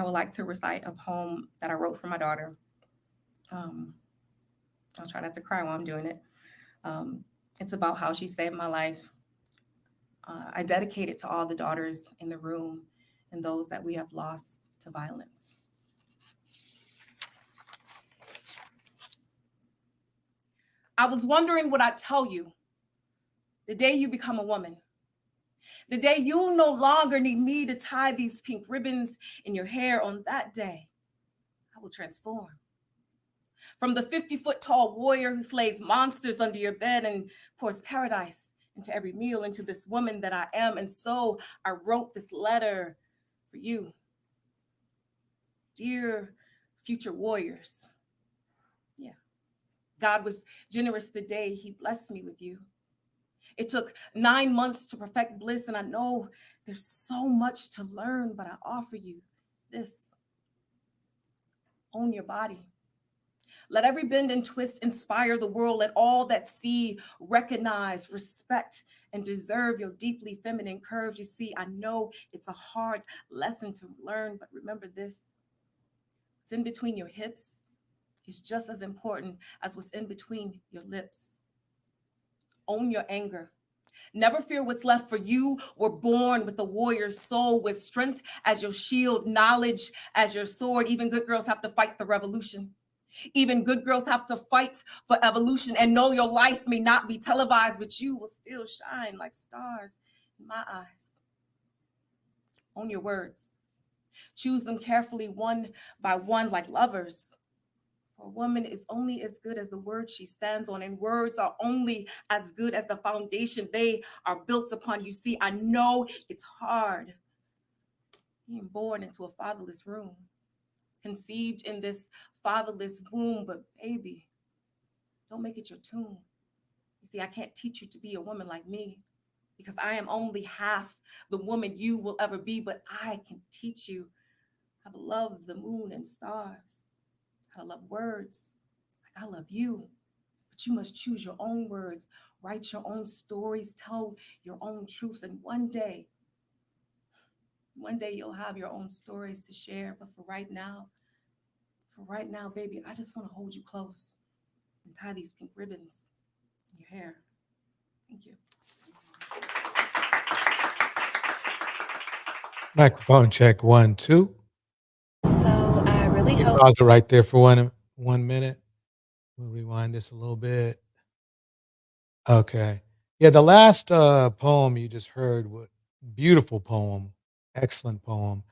I would like to recite a poem that I wrote for my daughter. Um, I'll try not to cry while I'm doing it. Um, it's about how she saved my life. I dedicate it to all the daughters in the room and those that we have lost to violence. I was wondering what I'd tell you the day you become a woman. The day you no longer need me to tie these pink ribbons in your hair. On that day, I will transform. From the 50-foot tall warrior who slays monsters under your bed and pours paradise into every meal, into this woman that I am. And so I wrote this letter for you. Dear future warriors. Yeah. God was generous the day he blessed me with you. It took 9 months to perfect bliss, and I know there's so much to learn, but I offer you this. Own your body. Let every bend and twist inspire the world. Let all that see recognize, respect, and deserve your deeply feminine curves. You see, I know it's a hard lesson to learn, but remember this. What's in between your hips is just as important as what's in between your lips. Own your anger. Never fear what's left, for you were born with a warrior's soul, with strength as your shield, knowledge as your sword. Even good girls have to fight the revolution. Even good girls have to fight for evolution, and know your life may not be televised, but you will still shine like stars in my eyes. Own your words. Choose them carefully, one by one, like lovers. For a woman is only as good as the words she stands on, and words are only as good as the foundation they are built upon. You see, I know it's hard being born into a fatherless room, conceived in this fatherless womb, but baby, don't make it your tomb. You see, I can't teach you to be a woman like me because I am only half the woman you will ever be, but I can teach you how to love the moon and stars, how to love words like I love you. But you must choose your own words, write your own stories, tell your own truths, and one day you'll have your own stories to share. But for right now, baby, I just want to hold you close and tie these pink ribbons in your hair. Thank you. Microphone check 1, 2. So I really hope. Pause it right there for 1 minute. We'll rewind this a little bit. Okay. Yeah, the last poem you just heard, beautiful poem, excellent poem,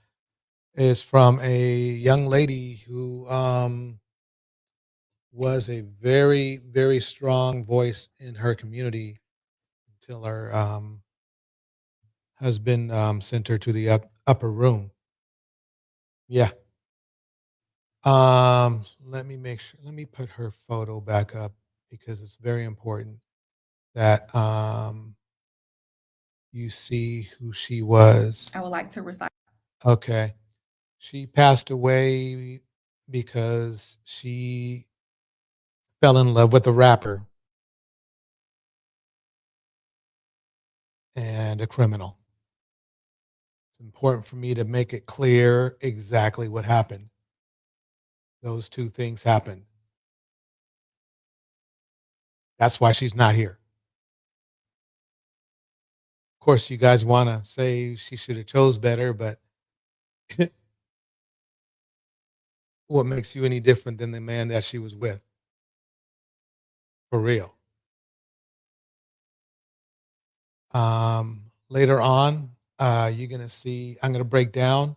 is from a young lady who was a very, very strong voice in her community until her husband sent her to the upper room. Yeah. Let me make sure. Let me put her photo back up because it's very important that you see who she was. I would like to recite. Okay. She passed away because she fell in love with a rapper and a criminal. It's important for me to make it clear exactly what happened. Those two things happened. That's why she's not here. Of course, you guys want to say she should have chose better, but what makes you any different than the man that she was with? For real. Later on, you're gonna see. I'm gonna break down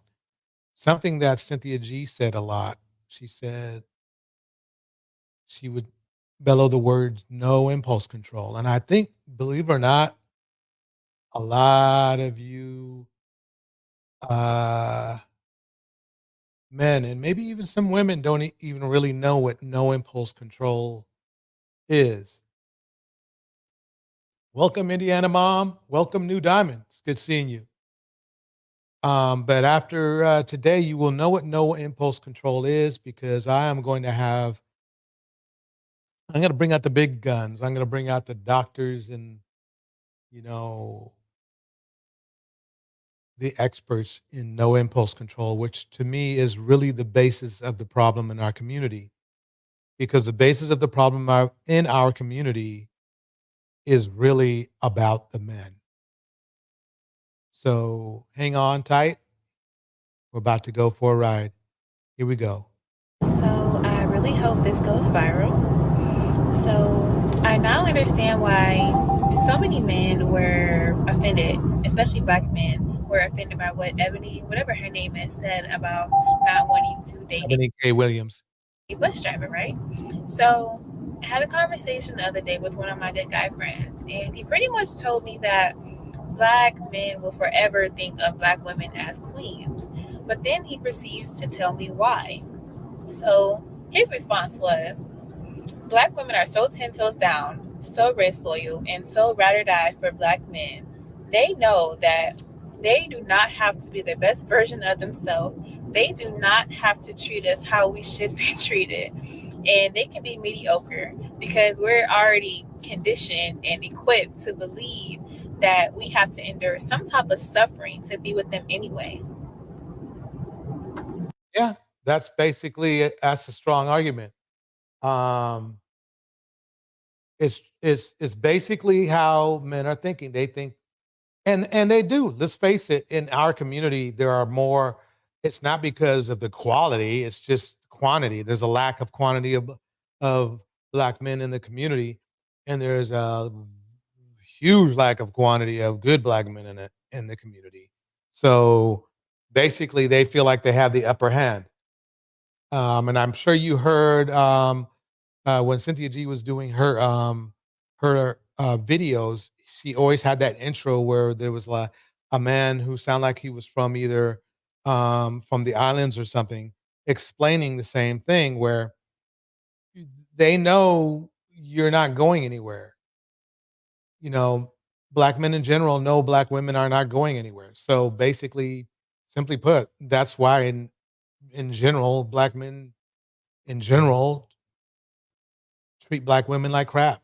something that Cynthia G said a lot. She said she would bellow the words "no impulse control," and I think, believe it or not, a lot of you uh, men and maybe even some women don't even really know what no impulse control is. Welcome, Indiana Mom. Welcome, New Diamond. It's good seeing you. But after today, you will know what no impulse control is because I'm going to bring out the big guns. I'm going to bring out the doctors and, you know, the experts in no impulse control, which to me is really the basis of the problem in our community. Because the basis of the problem in our community is really about the men. So hang on tight. We're about to go for a ride. Here we go. So I really hope this goes viral. So I now understand why so many men were offended, especially black men, were offended by what Ebony, whatever her name is, said about not wanting to date Ebony K. Williams. a bus driver, right? So I had a conversation the other day with one of my good guy friends, and he pretty much told me that black men will forever think of black women as queens. But then he proceeds to tell me why. So his response was, black women are so 10 toes down, so race loyal, and so ride or die for black men. They know that they do not have to be the best version of themselves. They do not have to treat us how we should be treated. And they can be mediocre because we're already conditioned and equipped to believe that we have to endure some type of suffering to be with them anyway. Yeah, that's a strong argument. Um, it's basically how men are thinking. They think, and they do. Let's face it. In our community, there are more. It's not because of the quality. It's just quantity. There's a lack of quantity of black men in the community, and there's a huge lack of quantity of good black men in the community. So basically, they feel like they have the upper hand. And I'm sure you heard when Cynthia G was doing her videos, she always had that intro where there was like a man who sounded like he was from either from the islands or something, explaining the same thing where they know you're not going anywhere. You know, black men in general know black women are not going anywhere. So basically, simply put, that's why in general, black men in general treat black women like crap.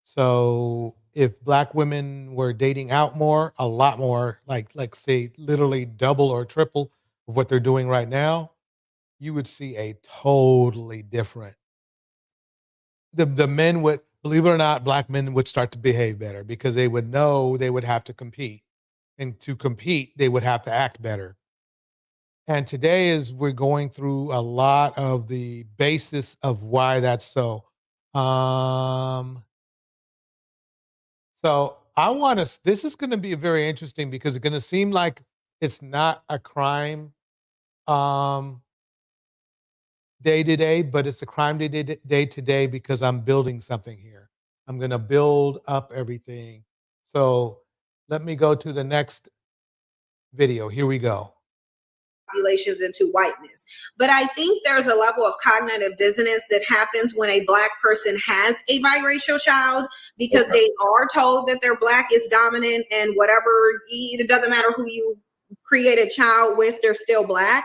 So if black women were dating out more, a lot more, like say literally double or triple of what they're doing right now, you would see a totally different. The men would, believe it or not, black men would start to behave better because they would know they would have to compete, and to compete, they would have to act better. And today is we're going through a lot of the basis of why that's so. Um, So I want to. This is going to be very interesting because it's going to seem like it's not a crime um, day to day, but it's a crime day to day because I'm building something here. I'm going to build up everything. So let me go to the next video. Here we go. Populations into whiteness. But I think there's a level of cognitive dissonance that happens when a black person has a biracial child because they are told that their black is dominant and whatever, it doesn't matter who you create a child with, they're still black.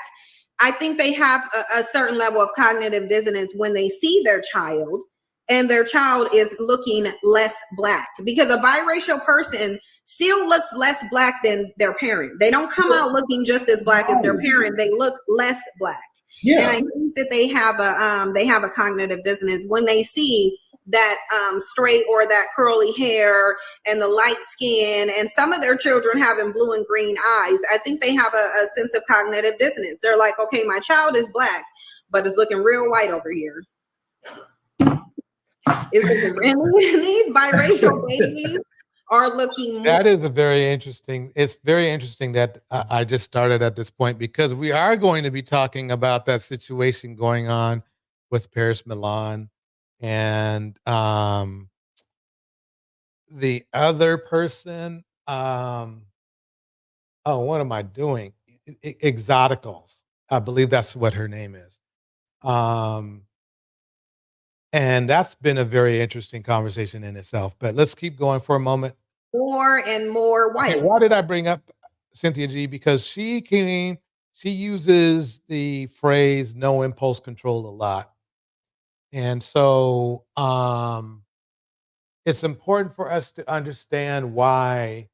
I think they have a certain level of cognitive dissonance when they see their child and their child is looking less black because a biracial person still looks less black than their parent. They don't come out looking just as black as their parent. They look less black. Yeah. And I think that they have a cognitive dissonance when they see that straight or that curly hair and the light skin and some of their children having blue and green eyes. I think they have a sense of cognitive dissonance. They're like, okay, my child is black, but it's looking real white over here. Is it really these biracial babies are looking more. That is a very interesting. It's very interesting that I just started at this point because we are going to be talking about that situation going on with Paris Milan and the other person. Oh, what am I doing? Exoticals. I believe that's what her name is. Um, and that's been a very interesting conversation in itself. But let's keep going for a moment. More and more white. Okay, why did I bring up Cynthia G? Because she uses the phrase no impulse control a lot. And so it's important for us to understand why.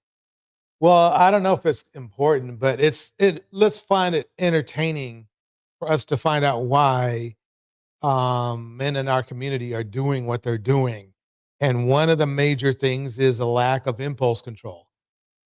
Well, I don't know if it's important, but let's find it entertaining for us to find out why men in our community are doing what they're doing. And one of the major things is a lack of impulse control.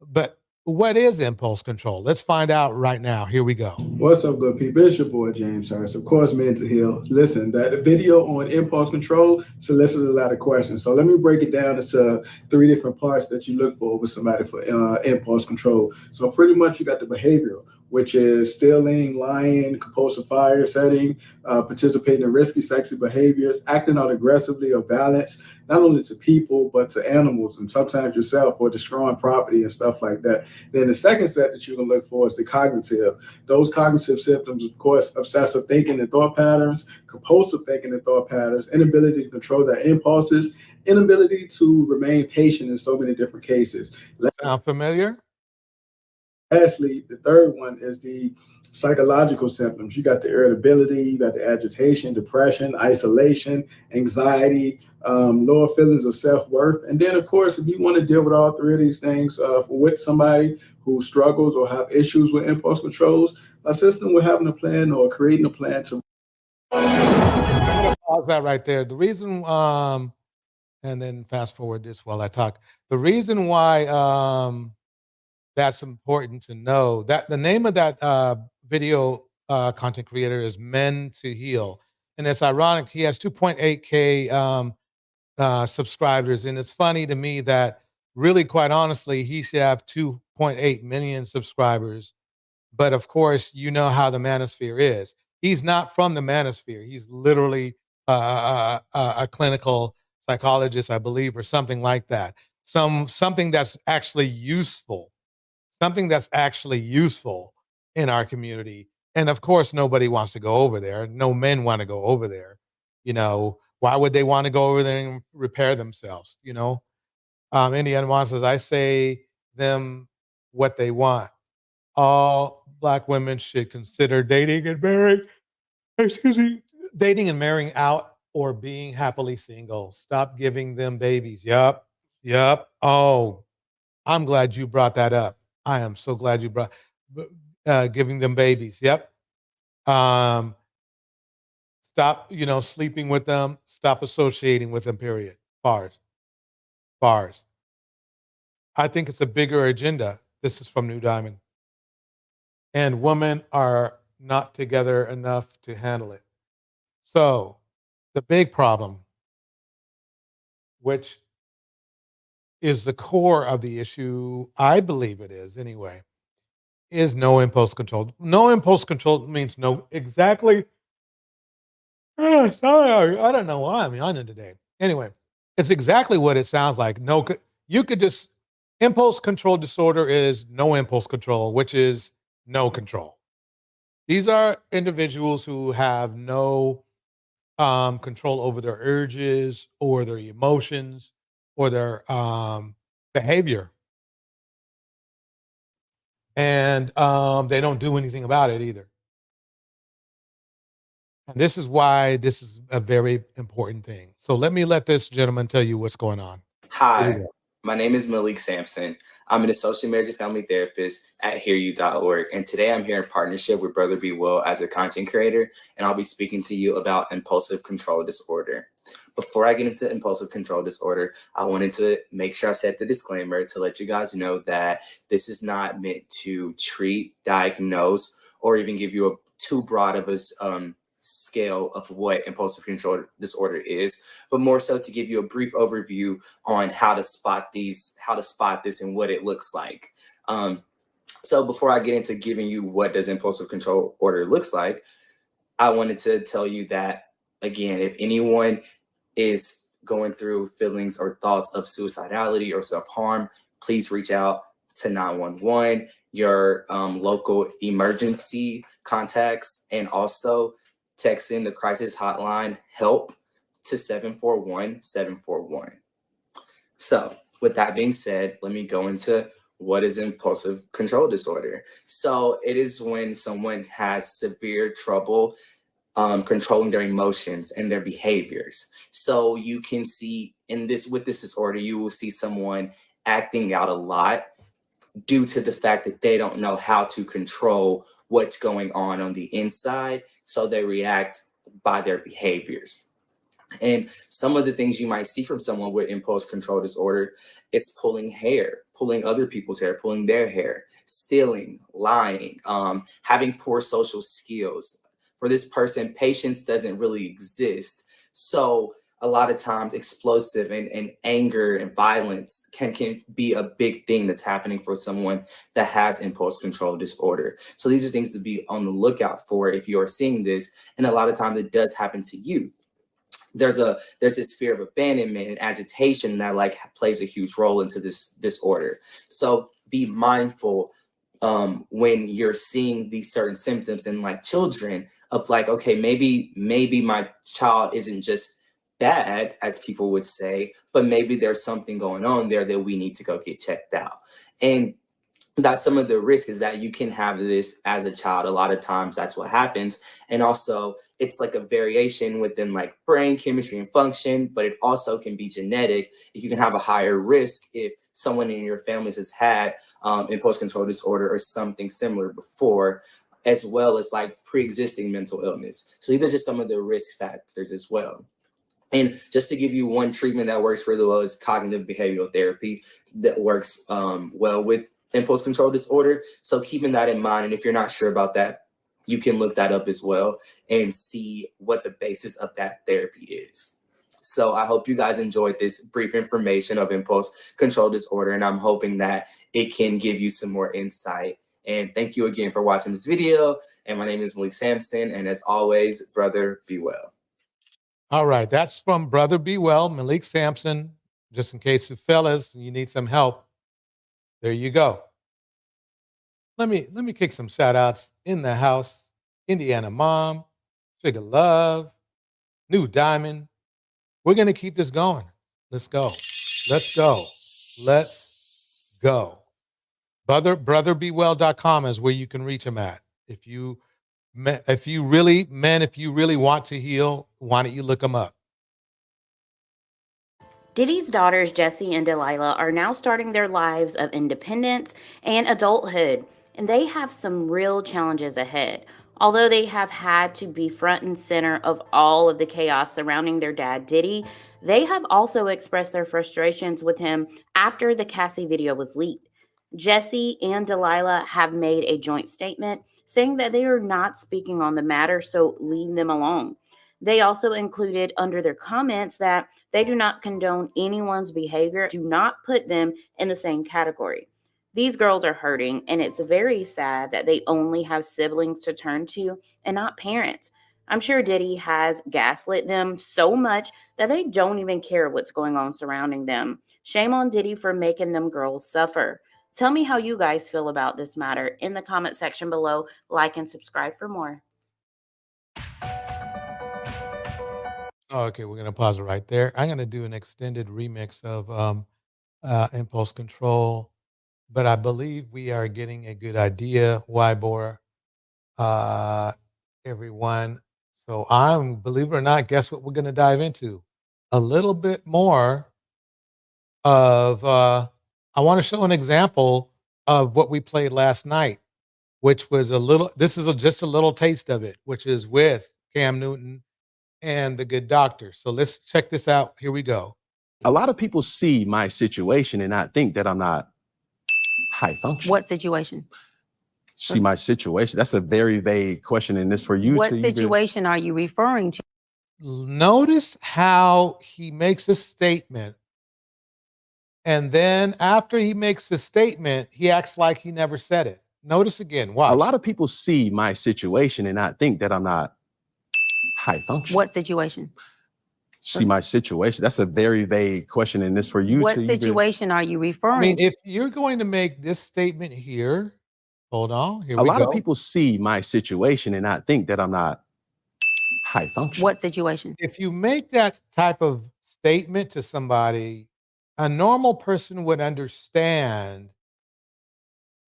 But what is impulse control? Let's find out right now. Here we go. What's up, good people? It's your boy James Harris, of course, Mental Heal. Listen, that video on impulse control solicited a lot of questions. So let me break it down into 3 different parts that you look for with somebody for impulse control. So pretty much you got the behavioral, which is stealing, lying, compulsive fire setting, participating in risky sexy behaviors, acting out aggressively or violence, not only to people, but to animals and sometimes yourself, or destroying property and stuff like that. Then the second set that you can look for is the cognitive. Those cognitive symptoms, of course, obsessive thinking and thought patterns, compulsive thinking and thought patterns, inability to control their impulses, inability to remain patient in so many different cases. Sound familiar? Lastly, the third one is the psychological symptoms. You got the irritability, you got the agitation, depression, isolation, anxiety, lower feelings of self-worth. And then, of course, if you want to deal with all 3 of these things with somebody who struggles or have issues with impulse controls, assist them with having a plan or creating a plan to. Pause that right there. The reason, and then fast forward this while I talk. The reason why that's important to know, that the name of that video content creator is Men to Heal. And it's ironic, he has 2.8K subscribers. And it's funny to me that really, quite honestly, he should have 2.8 million subscribers. But of course, you know how the manosphere is. He's not from the manosphere. He's literally a clinical psychologist, I believe, or something like that. Something that's actually useful. Something that's actually useful in our community. And of course, nobody wants to go over there. No men want to go over there. You know, why would they want to go over there and repair themselves? You know, Indiana Juan says, I say them what they want. All Black women should consider dating and marrying, dating and marrying out or being happily single. Stop giving them babies. Yup. Oh, I'm glad you brought that up. I am so glad you brought giving them babies. Yep. Stop, sleeping with them. Stop associating with them, period. Bars. I think it's a bigger agenda. This is from New Diamond. And women are not together enough to handle it. So the big problem, which is the core of the issue, I believe it is anyway, is no impulse control. No impulse control means no exactly. Sorry, I don't know why I'm yawning today. Anyway, it's exactly what it sounds like. No, you could just, impulse control disorder is no impulse control, which is no control. These are individuals who have no control over their urges or their emotions or their behavior. And they don't do anything about it either. And this is why this is a very important thing. So let this gentleman tell you what's going on. Hi, my name is Malik Sampson. I'm an associate marriage and family therapist at hearyou.org. And today I'm here in partnership with Brother Be Will as a content creator, and I'll be speaking to you about impulsive control disorder. Before I get into impulsive control disorder, I wanted to make sure I set the disclaimer to let you guys know that this is not meant to treat, diagnose, or even give you a too broad of a scale of what impulsive control disorder is, but more so to give you a brief overview on how to spot this and what it looks like. So before I get into giving you what does impulsive control disorder looks like, I wanted to tell you that, again, if anyone is going through feelings or thoughts of suicidality or self-harm, please reach out to 911, your local emergency contacts, and also text in the crisis hotline help to 741-741. So with that being said, let me go into what is impulsive control disorder. So it is when someone has severe trouble controlling their emotions and their behaviors. So you can see with this disorder, you will see someone acting out a lot due to the fact that they don't know how to control what's going on the inside. So they react by their behaviors. And some of the things you might see from someone with impulse control disorder is pulling hair, pulling other people's hair, pulling their hair, stealing, lying, having poor social skills. For this person, patience doesn't really exist. So a lot of times explosive and anger and violence can be a big thing that's happening for someone that has impulse control disorder. So these are things to be on the lookout for if you are seeing this. And a lot of times it does happen to you. There's this fear of abandonment and agitation that like plays a huge role into this disorder. So be mindful when you're seeing these certain symptoms in like children of like, okay, maybe my child isn't just bad, as people would say, but maybe there's something going on there that we need to go get checked out. And that's some of the risk, is that you can have this as a child. A lot of times that's what happens. And also it's like a variation within like brain chemistry and function, but it also can be genetic. You can have a higher risk if someone in your family has had impulse control disorder or something similar before, as well as like pre-existing mental illness. So these are just some of the risk factors as well. And just to give you one treatment that works really well is cognitive behavioral therapy that works well with impulse control disorder. So keeping that in mind, and if you're not sure about that, you can look that up as well and see what the basis of that therapy is. So I hope you guys enjoyed this brief information of impulse control disorder, and I'm hoping that it can give you some more insight. And thank you again for watching this video. And my name is Malik Sampson, and as always, brother, be well. All right, that's from Brother Be Well, Malik Sampson. Just in case you fellas, you need some help, there you go. Let me kick some shout outs in the house. Indiana Mom, Sugar Love, New Diamond. We're going to keep this going. Let's go. Let's go. Let's go. Brotherbewell.com is where you can reach him at. If you really want to heal, why don't you look him up? Diddy's daughters, Jessie and Delilah, are now starting their lives of independence and adulthood, and they have some real challenges ahead. Although they have had to be front and center of all of the chaos surrounding their dad, Diddy, they have also expressed their frustrations with him after the Cassie video was leaked. Jessie and Delilah have made a joint statement saying that they are not speaking on the matter, so leave them alone. They also included under their comments that they do not condone anyone's behavior, do not put them in the same category. These girls are hurting, and it's very sad that they only have siblings to turn to and not parents. I'm sure Diddy has gaslit them so much that they don't even care what's going on surrounding them. Shame on Diddy for making them girls suffer. Tell me how you guys feel about this matter in the comment section below. Like and subscribe for more. Okay, we're going to pause it right there. I'm going to do an extended remix of Impulse Control, but I believe we are getting a good idea, Wybor, everyone. So believe it or not, guess what we're going to dive into? A little bit more of, I want to show an example of what we played last night, which was just a little taste of it, which is with Cam Newton and the Good Doctor. So let's check this out. Here we go. A lot of people see my situation and not think that I'm not high function. What situation? See my situation. That's a very vague question, and this for you. What situation are you referring to? Notice how he makes a statement, and then after he makes the statement, he acts like he never said it. Notice again. Watch. A lot of people see my situation and not think that I'm not high function. What situation? See my situation. That's a very vague question, and this for you. What situation are you referring I mean, to? if you're going to make this statement here, hold on. Here A we lot go. of people see my situation and not think that I'm not high function. What situation? If you make that type of statement to somebody, a normal person would understand.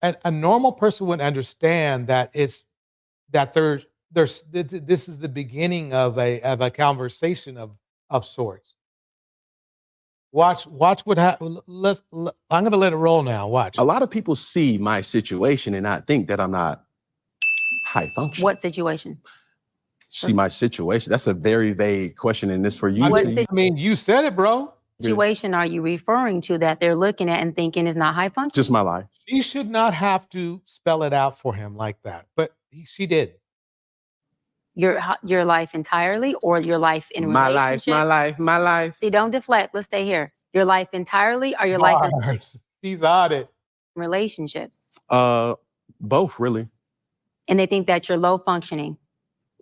A normal person would understand that this is the beginning of a conversation of sorts. Watch what happens. I'm going to let it roll now. Watch. A lot of people see my situation and not think that I'm not high function. What situation? See my situation. That's a very vague question, and this for you. I mean, you said it, bro. Situation are you referring to that they're looking at and thinking is not high functioning? Just my life. She should not have to spell it out for him like that, but she did. Your life entirely, or your life in My life, relationships? my life, my life. See, don't deflect. Let's stay here. Your life entirely, or your life in Bars. He's on it. relationships? Both really. And they think that you're low functioning.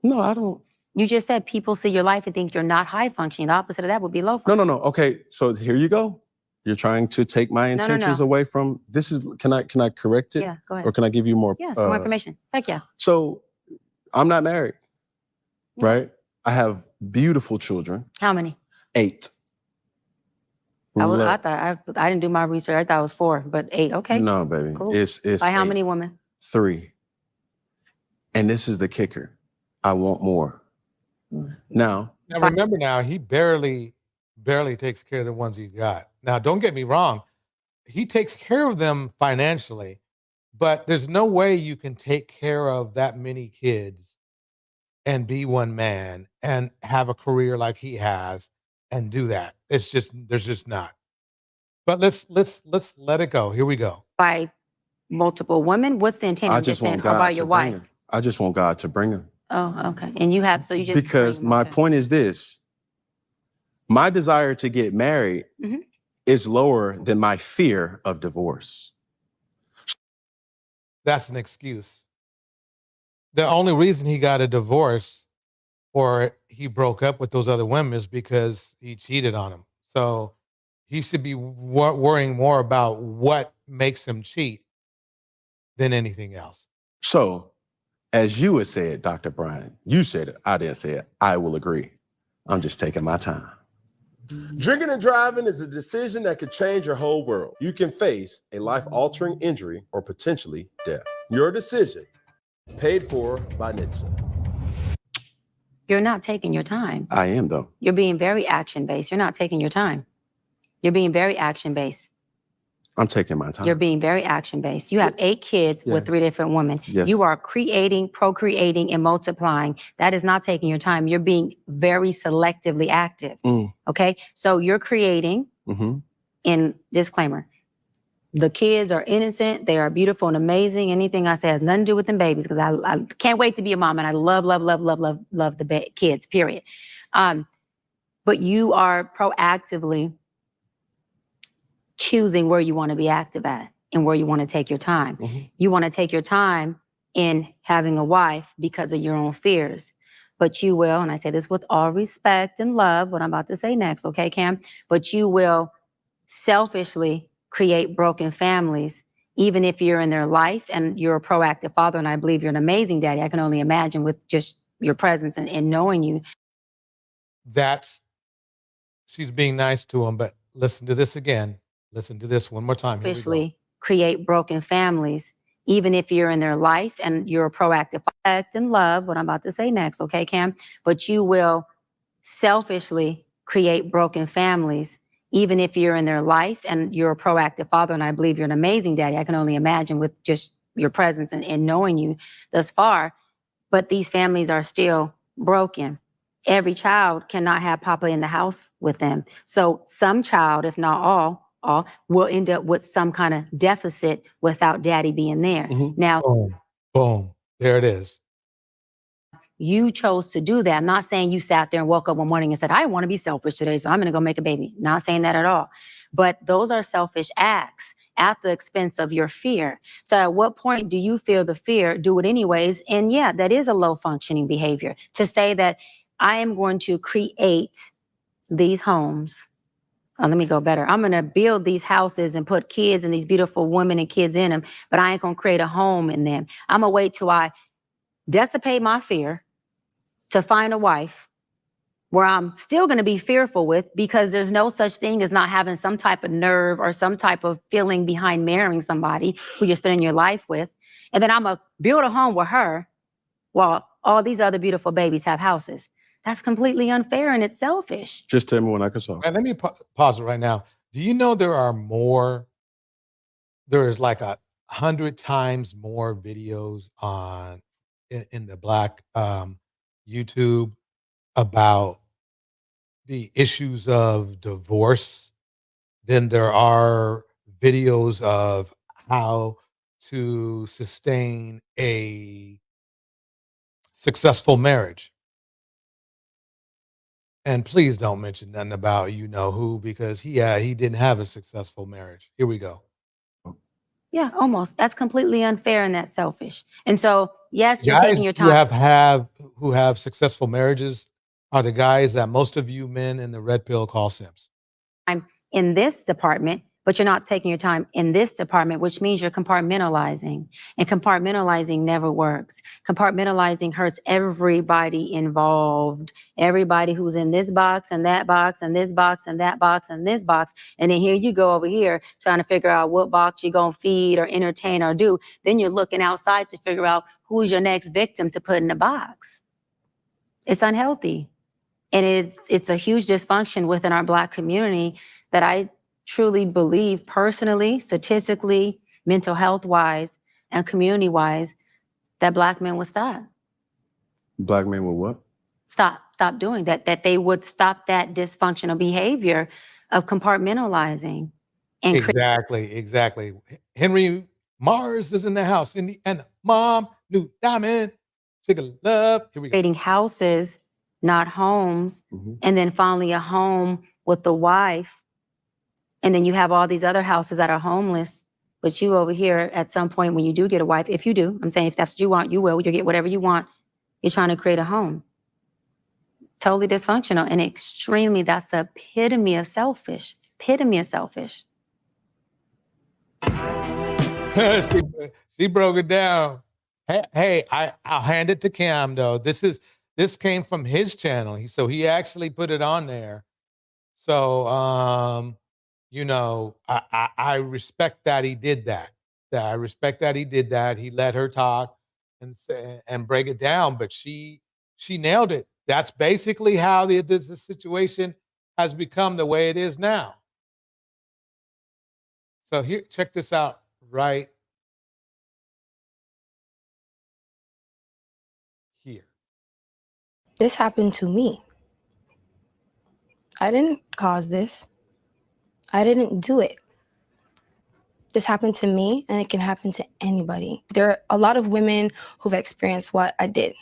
No, I don't. You just said people see your life and think you're not high functioning. The opposite of that would be low functioning. No. Okay, so here you go. You're trying to take my No. intentions away from this. Is can I correct it? Yeah, go ahead. Or can I give you more? Yeah, some more information. Heck yeah. So I'm not married, right? I have beautiful children. How many? 8. I thought I didn't do my research. I thought it was 4, but 8. Okay. No, baby. Cool. It's By how 8. many women? 3. And this is the kicker. I want more. Now Remember now, he barely takes care of the ones he's got. Now, don't get me wrong. He takes care of them financially, but there's no way you can take care of that many kids and be one man and have a career like he has and do that. There's just not. But let's let it go. Here we go. By multiple women? What's the intent? I I'm just want or God by to your bring wife? him. I just want God to bring him. Oh, okay. And you have, so you just Because bring him, my okay. point is this. My desire to get married Mhm. is lower than my fear of divorce. That's an excuse. The only reason he got a divorce or he broke up with those other women is because he cheated on them. So he should be worrying more about what makes him cheat than anything else. So, as you had said, Dr. Brian, you said it, I didn't say it, I will agree. I'm just taking my time. Drinking and driving is a decision that could change your whole world. You can face a life-altering injury or potentially death. Your decision, paid for by NHTSA. You're not taking your time. I am, though. You're being very action-based. You're not taking your time. You're being very action-based. I'm taking my time. You're being very action-based. You have 8 kids Yeah. with 3 different women. Yes. You are creating, procreating, and multiplying. That is not taking your time. You're being very selectively active. Okay? So you're creating, in disclaimer, the kids are innocent. They are beautiful and amazing. Anything I say has nothing to do with them babies, because I can't wait to be a mom, and I love the kids, period. But you are proactively choosing where you want to be active at and where you want to take your time. You want to take your time in having a wife because of your own fears. But you will, and I say this with all respect and love, what I'm about to say next, okay, Cam? But you will selfishly create broken families, even if you're in their life and you're a proactive father, and I believe you're an amazing daddy. I can only imagine with just your presence and knowing you. She's being nice to him, but listen to this again. Listen to this one more time. Here we go. Selfishly create broken families, even if you're in their life and you're a proactive act and love, what I'm about to say next, okay, Cam? But you will selfishly create broken families, even if you're in their life and you're a proactive father, and I believe you're an amazing daddy. I can only imagine with just your presence and knowing you thus far. But these families are still broken. Every child cannot have Papa in the house with them. So some child, if not all, will end up with some kind of deficit without daddy being there. Now, Boom. There it is. you chose to do that. I'm not saying you sat there and woke up one morning and said, I want to be selfish today, so I'm going to go make a baby. Not saying that at all. But those are selfish acts at the expense of your fear. So at what point do you feel the fear, do it anyways? And yeah, that is a low functioning behavior to say that I am going to create these homes. Oh, let me go better. I'm going to build these houses and put kids and these beautiful women and kids in them, but I ain't going to create a home in them. I'm going to wait till I dissipate my fear to find a wife where I'm still going to be fearful with, because there's no such thing as not having some type of nerve or some type of feeling behind marrying somebody who you're spending your life with. And then I'm going to build a home with her while all these other beautiful babies have houses. That's completely unfair and it's selfish. Just tell me when I can solve. Let me pause it right now. Do you know there is like 100 times more videos in the Black YouTube about the issues of divorce than there are videos of how to sustain a successful marriage. And please don't mention nothing about you know who, because he didn't have a successful marriage. Here we go. Yeah, almost. That's completely unfair and that's selfish. And so, yes, you're Guys taking your who time. who have successful marriages are the guys that most of you men in the red pill call simps. In this department, but you're not taking your time in this department, which means you're compartmentalizing. And compartmentalizing never works. Compartmentalizing hurts everybody involved. Everybody who's in this box and that box and this box and that box and this box. And then here you go over here trying to figure out what box you're going to feed or entertain or do. Then you're looking outside to figure out who's your next victim to put in the box. It's unhealthy. And it's a huge dysfunction within our Black community that I truly believe personally, statistically, mental health wise, and community wise, that Black men would stop. Black men will what? Stop doing that, that they would stop that dysfunctional behavior of compartmentalizing. And Exactly. Henry Mars is in the house, and mom, new diamond, sugar love. Here we go. creating houses, not homes, and then finally a home with the wife. And then you have all these other houses that are homeless, but you over here at some point when you do get a wife, if you do, I'm saying if that's what you want, you will, you'll get whatever you want. You're trying to create a home. Totally dysfunctional and extremely, that's the epitome of selfish. She broke it down. Hey, I'll hand it to Cam though. This came from his channel. So he actually put it on there. So you know, I respect that he did that. I respect that he did that. He let her talk and say and break it down, but she nailed it. That's basically how the situation has become the way it is now. So here, check this out right here. This happened to me. I didn't cause this. I didn't do it. This happened to me, and it can happen to anybody. There are a lot of women who've experienced what I did,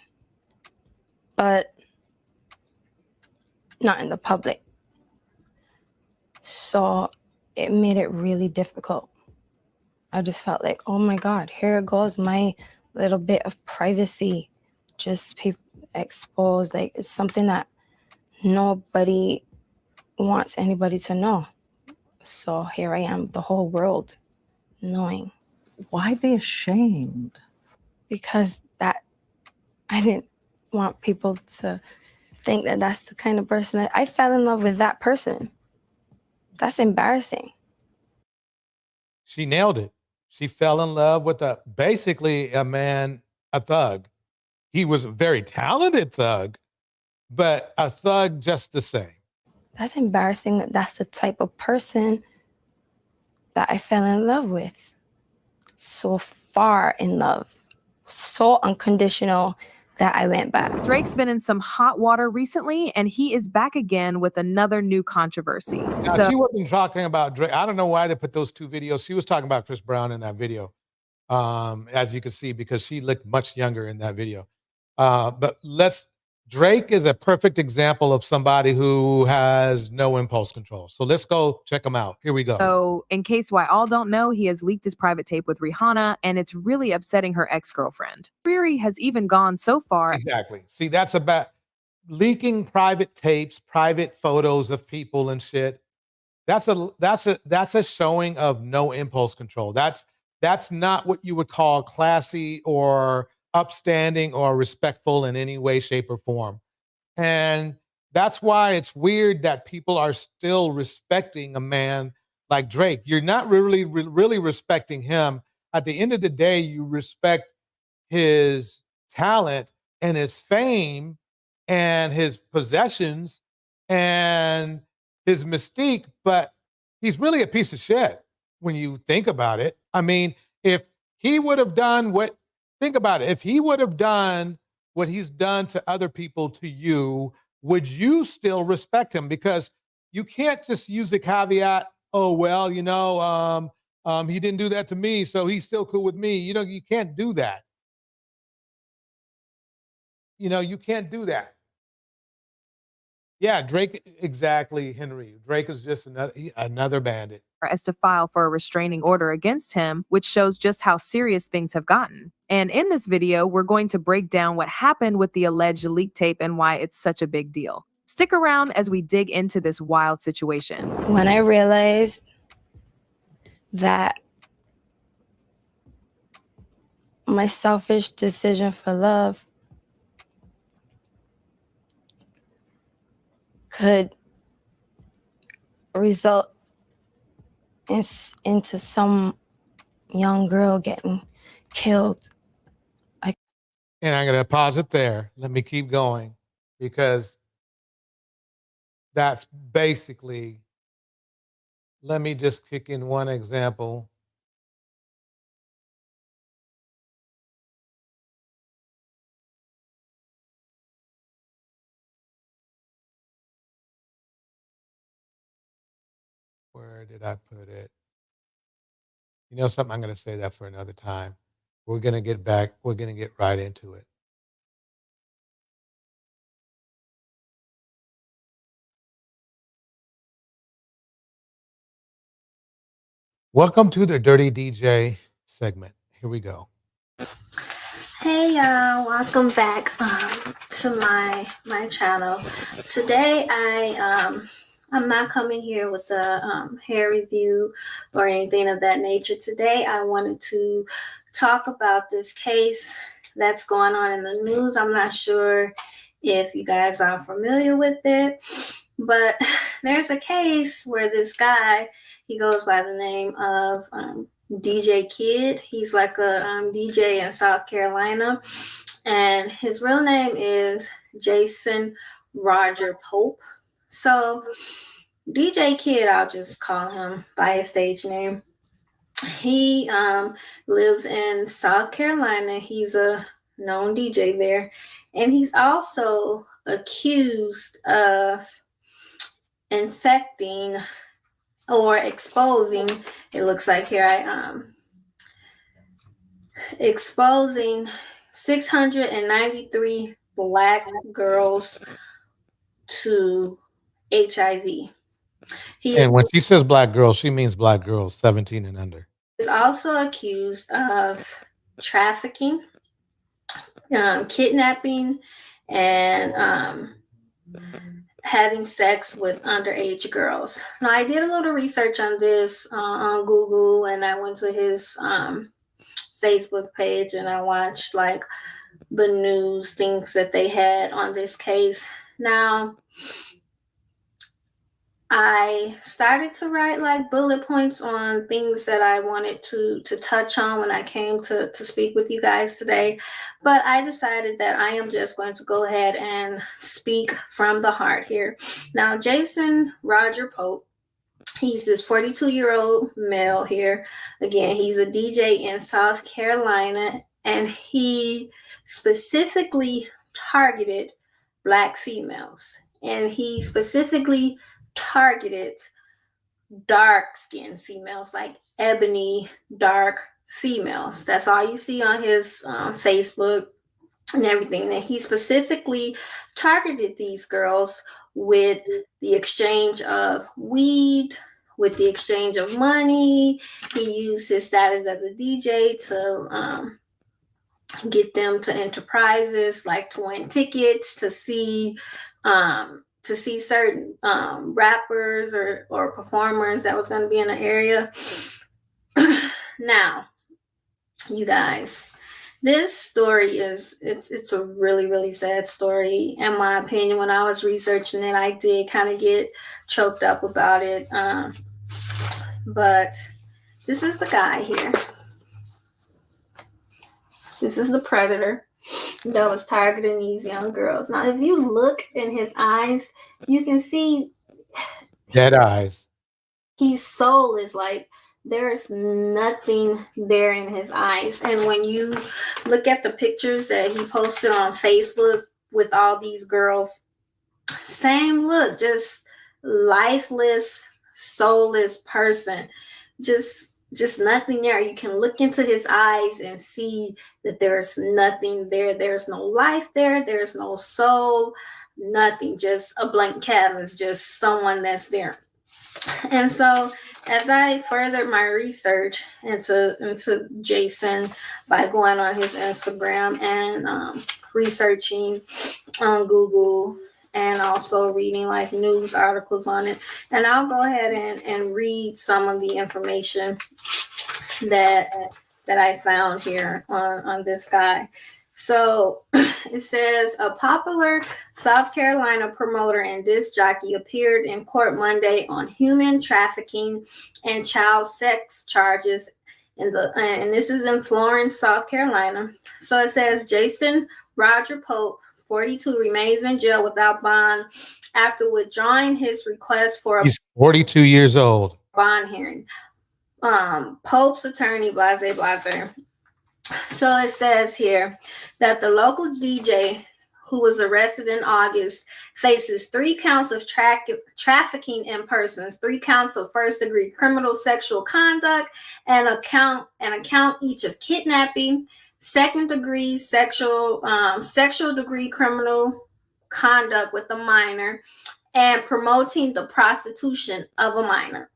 but not in the public. So it made it really difficult. I just felt like, oh my God, here goes my little bit of privacy, just exposed. Like, it's something that nobody wants anybody to know. So here I am, the whole world knowing. Why be ashamed? Because I didn't want people to think that that's the kind of person I fell in love with. That person. That's embarrassing. She nailed it. She fell in love with basically a man, a thug. He was a very talented thug, but a thug just the same. That's embarrassing that that's the type of person that I fell in love with. So far in love, so unconditional that I went back. Drake's been in some hot water recently, and he is back again with another new controversy. Now, she wasn't talking about Drake. I don't know why they put those two videos. She was talking about Chris Brown in that video, as you can see, because she looked much younger in that video. But Drake is a perfect example of somebody who has no impulse control. So let's go check him out. Here we go. So, in case why all don't know, he has leaked his private tape with Rihanna, and it's really upsetting her ex-girlfriend. Riri has even gone so far. Exactly. See, that's about leaking private tapes, private photos of people and shit. That's a showing of no impulse control. That's not what you would call classy or upstanding or respectful in any way, shape, or form. And that's why it's weird that people are still respecting a man like Drake. You're not really respecting him. At the end of the day, you respect his talent and his fame and his possessions and his mystique, but he's really a piece of shit when you think about it. I mean, if he would have done think about it, if he would have done what he's done to other people to you, would you still respect him? Because you can't just use the caveat, oh, well, you know, he didn't do that to me, so he's still cool with me. You know, you can't do that. You know, you can't do that. Yeah, Drake, exactly, Henry. Drake is just another bandit. As to file for a restraining order against him, which shows just how serious things have gotten. And in this video, we're going to break down what happened with the alleged leak tape and why it's such a big deal. Stick around as we dig into this wild situation. When I realized that my selfish decision for love could result into some young girl getting killed. And I'm going to pause it there. Let me keep going, because that's basically, let me just kick in one example. Where did I put it? You know something? I'm going to say that for another time. We're going to get back. We're going to get right into it. Welcome to the Dirty DJ segment. Here we go. Hey y'all, welcome back to my channel. Today I'm not coming here with a hair review or anything of that nature. Today I wanted to talk about this case that's going on in the news. I'm not sure if you guys are familiar with it, but there's a case where this guy, he goes by the name of DJ Kid. He's like a DJ in South Carolina, and his real name is Jason Roger Pope. So DJ Kid, I'll just call him by his stage name. He lives in South Carolina. He's a known DJ there, and he's also accused of infecting or exposing, it looks like here, exposing 693 Black girls to HIV. And when she says Black girls, she means Black girls 17 and under. Is also accused of trafficking, kidnapping, and having sex with underage girls. Now, I did a little research on this on Google, and I went to his Facebook page, and I watched like the news things that they had on this case. Now, I started to write like bullet points on things that I wanted to touch on when I came to speak with you guys today. But I decided that I am just going to go ahead and speak from the heart here. Now, Jason Roger Pope, he's this 42-year-old male here. Again, he's a DJ in South Carolina, and he specifically targeted Black females. And he specifically targeted dark-skinned females, like ebony, dark females. That's all you see on his Facebook and everything. And he specifically targeted these girls with the exchange of weed, with the exchange of money. He used his status as a DJ to get them to enterprises, like to win tickets to see certain rappers or performers that was going to be in the area. Now, you guys, this story it's a really, really sad story, in my opinion. When I was researching it, I did kind of get choked up about it. But this is the guy here. This is the predator that was targeting these young girls. Now, if you look in his eyes, you can see dead eyes. He's soulless. Like, there's nothing there in his eyes. And when you look at the pictures that he posted on Facebook with all these girls same look, just lifeless, soulless person. Just nothing there. You can look into his eyes and see that there's nothing there. There's no life there. There's no soul, nothing. Just a blank canvas, just someone that's there. And so as I furthered my research into Jason by going on his Instagram and researching on Google and also reading like news articles on it, and I'll go ahead and read some of the information that I found here on this guy. So it says a popular South Carolina promoter and disc jockey appeared in court Monday on human trafficking and child sex charges and this is in Florence, South Carolina. So it says Jason Roger Pope, 42, remains in jail without bond after withdrawing his request for a He's 42 years old. bond hearing. Pope's attorney, blase. So it says here that the local DJ who was arrested in August faces 3 counts of trafficking in persons, 3 counts of first-degree criminal sexual conduct, and a count each of kidnapping, second-degree sexual degree criminal conduct with a minor, and promoting the prostitution of a minor.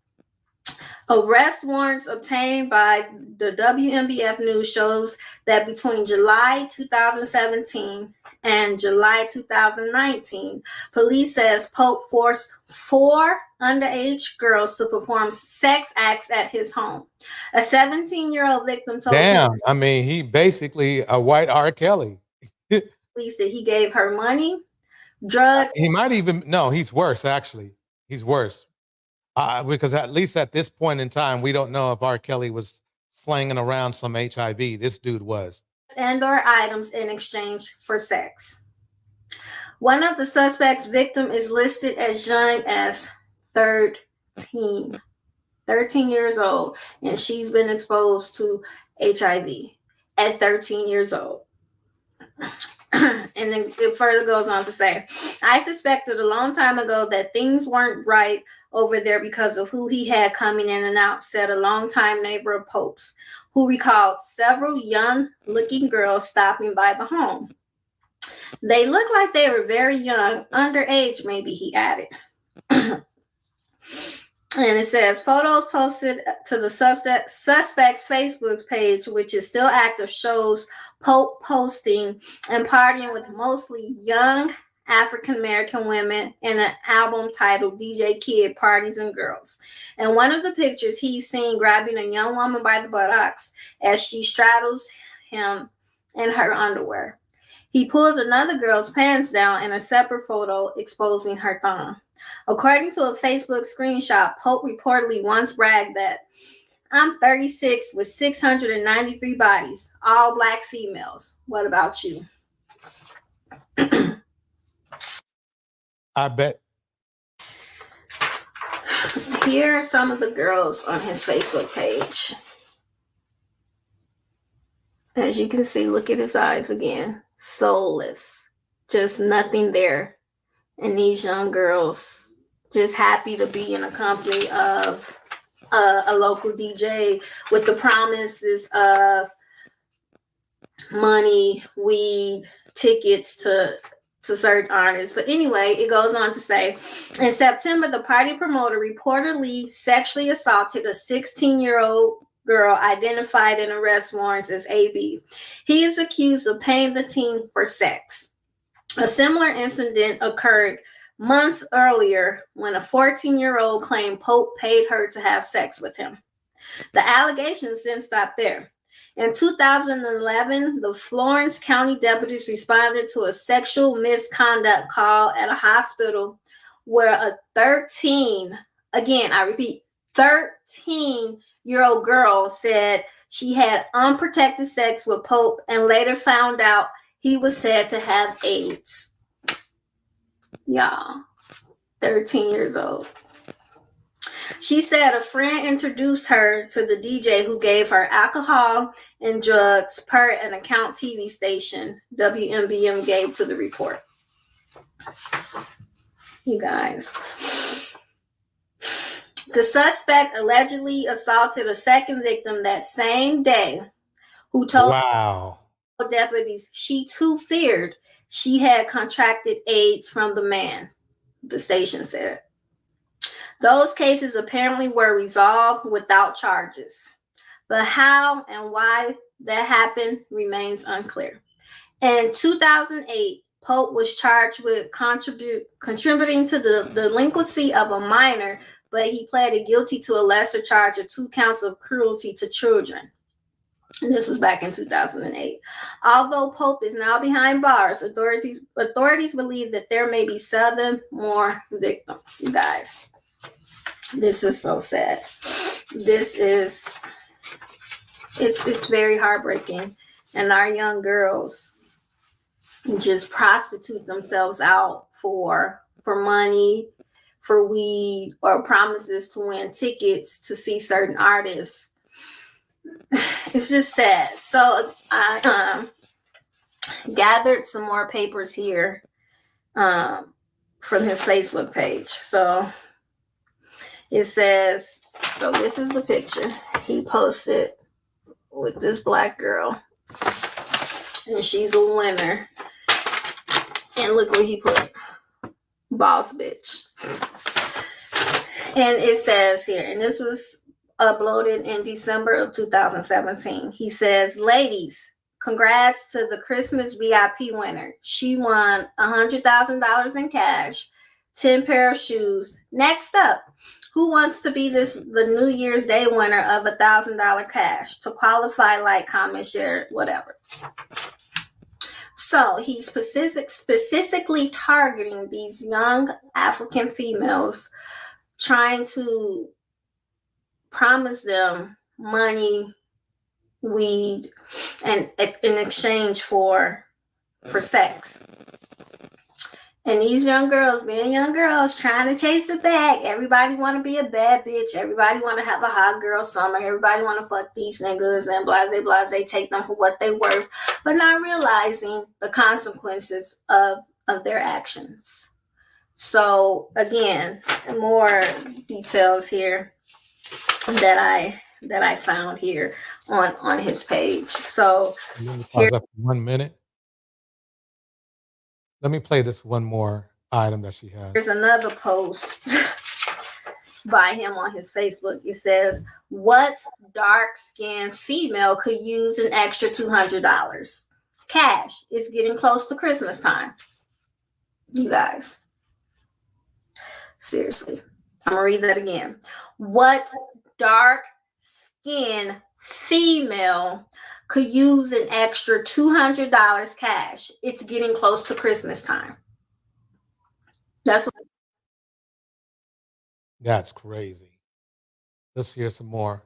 Arrest warrants obtained by the WMBF News shows that between July 2017 and July 2019, police says Pope forced 4 underage girls to perform sex acts at his home. A 17-year-old victim told I mean, he basically a white R. Kelly. police that he gave her money, drugs. He might even, no, he's worse, actually. He's worse. Because at least at this point in time, we don't know if R. Kelly was slanging around some HIV. This dude was. And/or items in exchange for sex. One of the suspects' victim is listed as young as 13 years old, and she's been exposed to HIV at 13 years old. And then it further goes on to say, I suspected a long time ago that things weren't right over there because of who he had coming in and out, said a longtime neighbor of Pope's, who recalled several young-looking girls stopping by the home. They looked like they were very young, underage maybe, he added. And it says, photos posted to the suspect's Facebook page, which is still active, shows Pope posting and partying with mostly young African-American women in an album titled DJ Kid Parties and Girls. And one of the pictures, he's seen grabbing a young woman by the buttocks as she straddles him in her underwear. He pulls another girl's pants down in a separate photo, exposing her thong. According to a Facebook screenshot, Pope reportedly once bragged that, I'm 36 with 693 bodies, all black females. What about you? I bet. Here are some of the girls on his Facebook page. As you can see, look at his eyes again. Soulless. Just nothing there. And these young girls just happy to be in a company of a local DJ with the promises of money, weed, tickets to certain artists. But anyway, it goes on to say, in September, the party promoter reportedly sexually assaulted a 16-year-old girl identified in arrest warrants as AB. He is accused of paying the teen for sex. A similar incident occurred months earlier when a 14-year-old claimed Pope paid her to have sex with him. The allegations didn't stop there. In 2011, the Florence County deputies responded to a sexual misconduct call at a hospital where a 13-year-old girl said she had unprotected sex with Pope and later found out he was said to have AIDS. Y'all, 13 years old. She said a friend introduced her to the DJ who gave her alcohol and drugs per an account TV station WMBM gave to the report. you guys. The suspect allegedly assaulted a second victim that same day, who told Wow. deputies she too feared she had contracted AIDS from the man, the station said. Those cases apparently were resolved without charges, but how and why that happened remains unclear. In 2008, Pope was charged with contributing to the delinquency of a minor, but he pleaded guilty to a lesser charge of 2 counts of cruelty to children. And this was back in 2008. Although Pope is now behind bars, authorities believe that there may be 7 more victims. You guys, this is so sad. It's very heartbreaking. And our young girls just prostitute themselves out for money, for weed, or promises to win tickets to see certain artists. It's just sad. So I gathered some more papers here from his Facebook page. So it says, so this is the picture he posted with this black girl, and she's a winner. And look what he put, boss bitch. And it says here, and this was uploaded in December of 2017. He says, ladies, congrats to the Christmas VIP winner. She won $100,000 in cash, 10 pair of shoes. Next up, who wants to be the New Year's Day winner of $1,000 cash? To qualify, like, comment, share, whatever. So he's specifically targeting these young African females, trying to promise them money, weed, and in exchange for sex. And these young girls, being young girls, trying to chase the bag. Everybody want to be a bad bitch. Everybody want to have a hot girl summer. Everybody want to fuck these niggas and blase, take them for what they worth, but not realizing the consequences of their actions. So again, more details here that I found here on his page. So Let me pause up for 1 minute. Let me play this one more item that she has. There's another post by him on his Facebook. It says, what dark-skinned female could use an extra $200? Cash. It's getting close to Christmas time. You guys. Seriously. I'm going to read that again. What dark-skinned female could use an extra $200 cash? It's getting close to Christmas time. That's crazy. Let's hear some more.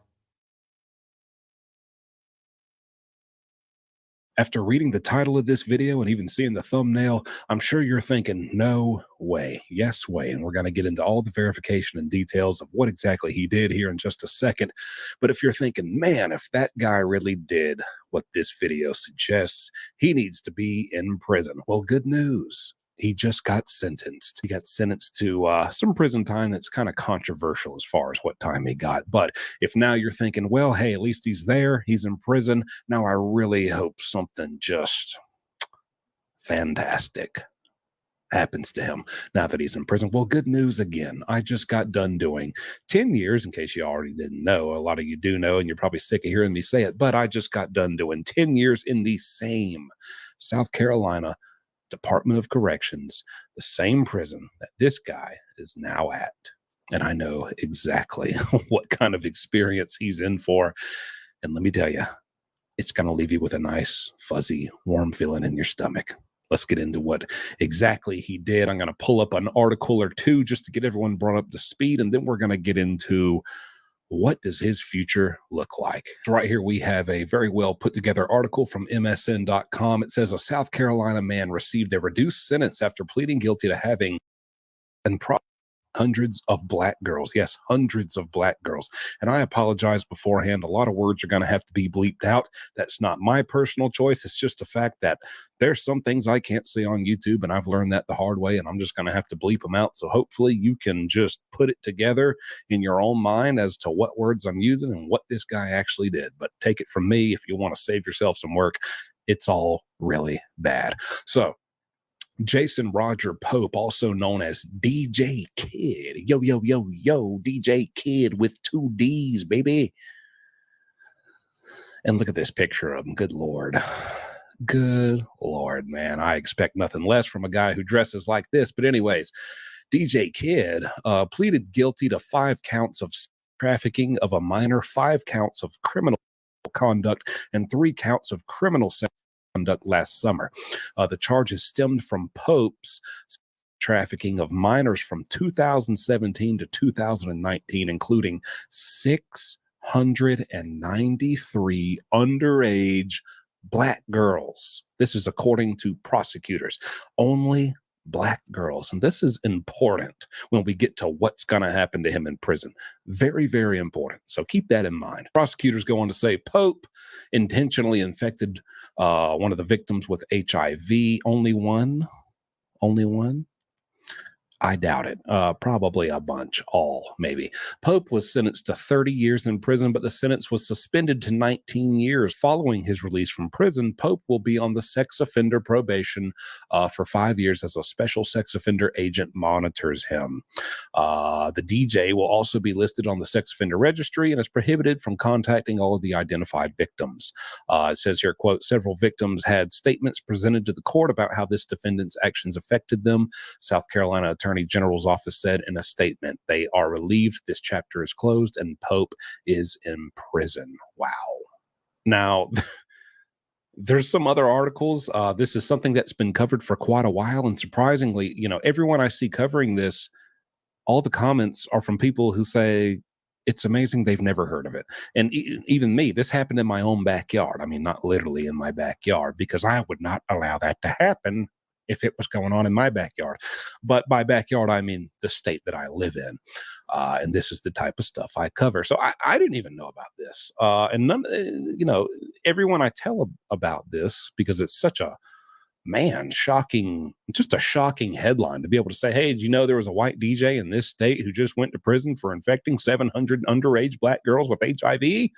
After reading the title of this video and even seeing the thumbnail, I'm sure you're thinking, no way, yes way. And we're going to get into all the verification and details of what exactly he did here in just a second. But if you're thinking, man, if that guy really did what this video suggests, he needs to be in prison. Well, good news. He just got sentenced. He got sentenced to some prison time that's kind of controversial as far as what time he got. But if now you're thinking, well, hey, at least he's there, he's in prison. Now I really hope something just fantastic happens to him now that he's in prison. Well, good news again. I just got done doing 10 years, in case you already didn't know. A lot of you do know, and you're probably sick of hearing me say it, but I just got done doing 10 years in the same South Carolina Department of Corrections, the same prison that this guy is now at. And I know exactly what kind of experience he's in for. And let me tell you, it's going to leave you with a nice, fuzzy, warm feeling in your stomach. Let's get into what exactly he did. I'm going to pull up an article or two just to get everyone brought up to speed. And then we're going to get into what does his future look like? Right here, we have a very well put together article from MSN.com. It says a South Carolina man received a reduced sentence after pleading guilty to having hundreds of black girls. Yes, hundreds of black girls. And I apologize beforehand. A lot of words are going to have to be bleeped out. That's not my personal choice. It's just a fact that there's some things I can't say on YouTube, and I've learned that the hard way, and I'm just going to have to bleep them out. So hopefully you can just put it together in your own mind as to what words I'm using and what this guy actually did. But take it from me, if you want to save yourself some work, it's all really bad. So Jason Roger Pope, also known as DJ Kid. Yo, DJ Kid with 2 D's, baby. And look at this picture of him. Good Lord. Good Lord, man. I expect nothing less from a guy who dresses like this. But anyways, DJ Kid pleaded guilty to 5 counts of trafficking of a minor, 5 counts of criminal conduct, and 3 counts of criminal conduct last summer. The charges stemmed from Pope's trafficking of minors from 2017 to 2019, including 693 underage black girls. This is according to prosecutors. Only black girls. And this is important when we get to what's going to happen to him in prison. Very, very important. So keep that in mind. Prosecutors go on to say Pope intentionally infected one of the victims with HIV. Only one? I doubt it. Probably a bunch, all maybe. Pope was sentenced to 30 years in prison, but the sentence was suspended to 19 years. Following his release from prison, Pope will be on the sex offender probation for 5 years as a special sex offender agent monitors him. The DJ will also be listed on the sex offender registry and is prohibited from contacting all of the identified victims. It says here, quote, several victims had statements presented to the court about how this defendant's actions affected them. South Carolina Attorney General's office said in a statement, they are relieved this chapter is closed and Pope is in prison. Wow. Now, there's some other articles. This is something that's been covered for quite a while. And surprisingly, everyone I see covering this, all the comments are from people who say, it's amazing they've never heard of it. And even me, this happened in my own backyard. I mean, not literally in my backyard, because I would not allow that to happen if it was going on in my backyard. But by backyard, I mean the state that I live in. And this is the type of stuff I cover. So I didn't even know about this. And none, everyone I tell about this, because it's such a, shocking, just a shocking headline to be able to say, hey, did you know there was a white DJ in this state who just went to prison for infecting 700 underage black girls with HIV?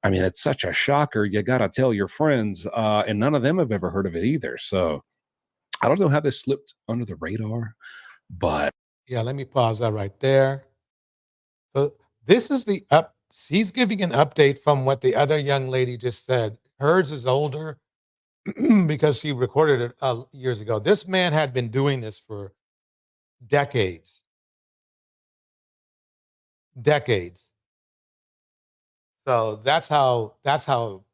I mean, it's such a shocker. You got to tell your friends, and none of them have ever heard of it either. So I don't know how this slipped under the radar, but yeah, let me pause that right there. So this is he's giving an update from what the other young lady just said. Hers is older because she recorded it years ago. This man had been doing this for decades. So that's how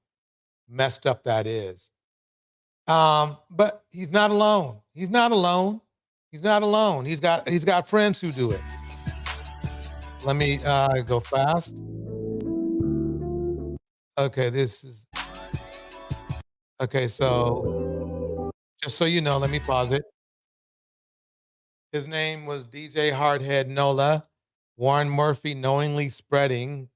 messed up that is. But he's not alone. He's not alone. He's got friends who do it. Let me go fast. Okay, so just so you know, let me pause it. His name was DJ Hardhead Nola. Warren Murphy knowingly spreading.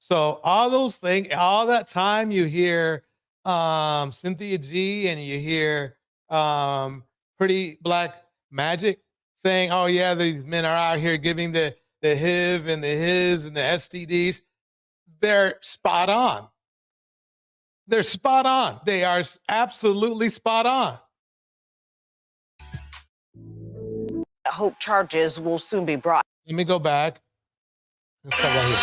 So all those things, all that time you hear Cynthia G and you hear Pretty Black Magic saying, oh yeah, these men are out here giving the HIV and the his and the STDs. They're spot on. They're spot on. They are absolutely spot on. Hope charges will soon be brought. Let me go back. Let's start right here.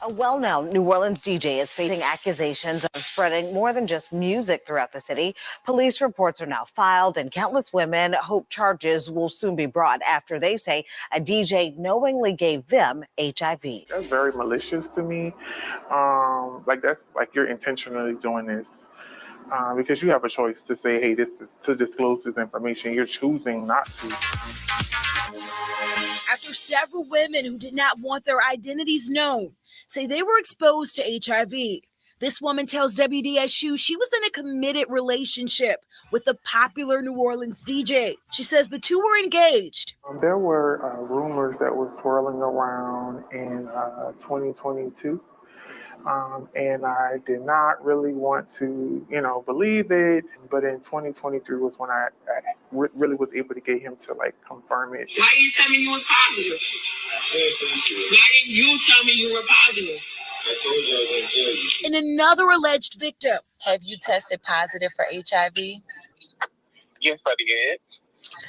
A well-known New Orleans DJ is facing accusations of spreading more than just music throughout the city. Police reports are now filed, and countless women hope charges will soon be brought after they say a DJ knowingly gave them HIV. That's very malicious to me. That's like you're intentionally doing this. Because you have a choice to say, hey, this is to disclose this information. You're choosing not to. After several women who did not want their identities known say they were exposed to HIV, This woman tells WDSU she was in a committed relationship with the popular New Orleans DJ. She says the two were engaged. There were rumors that were swirling around in 2022. And I did not really want to, believe it. But in 2023 was when I really was able to get him to confirm it. Why didn't you tell me you was positive? Why didn't you tell me you were positive? I told you I was going to tell you. And another alleged victim. Have you tested positive for HIV? Yes, I did.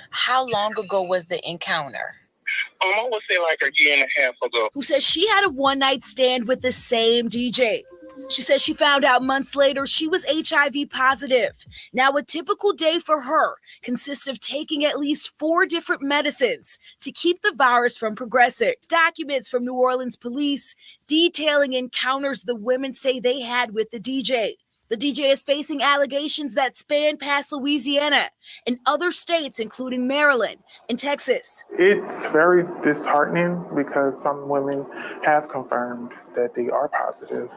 How long ago was the encounter? I would say like a year and a half ago. Who says she had a one-night stand with the same DJ. She says she found out months later she was HIV positive. Now, a typical day for her consists of taking at least 4 different medicines to keep the virus from progressing. Documents from New Orleans police detailing encounters the women say they had with the DJ. The DJ is facing allegations that span past Louisiana and other states, including Maryland and Texas. It's very disheartening because some women have confirmed that they are positive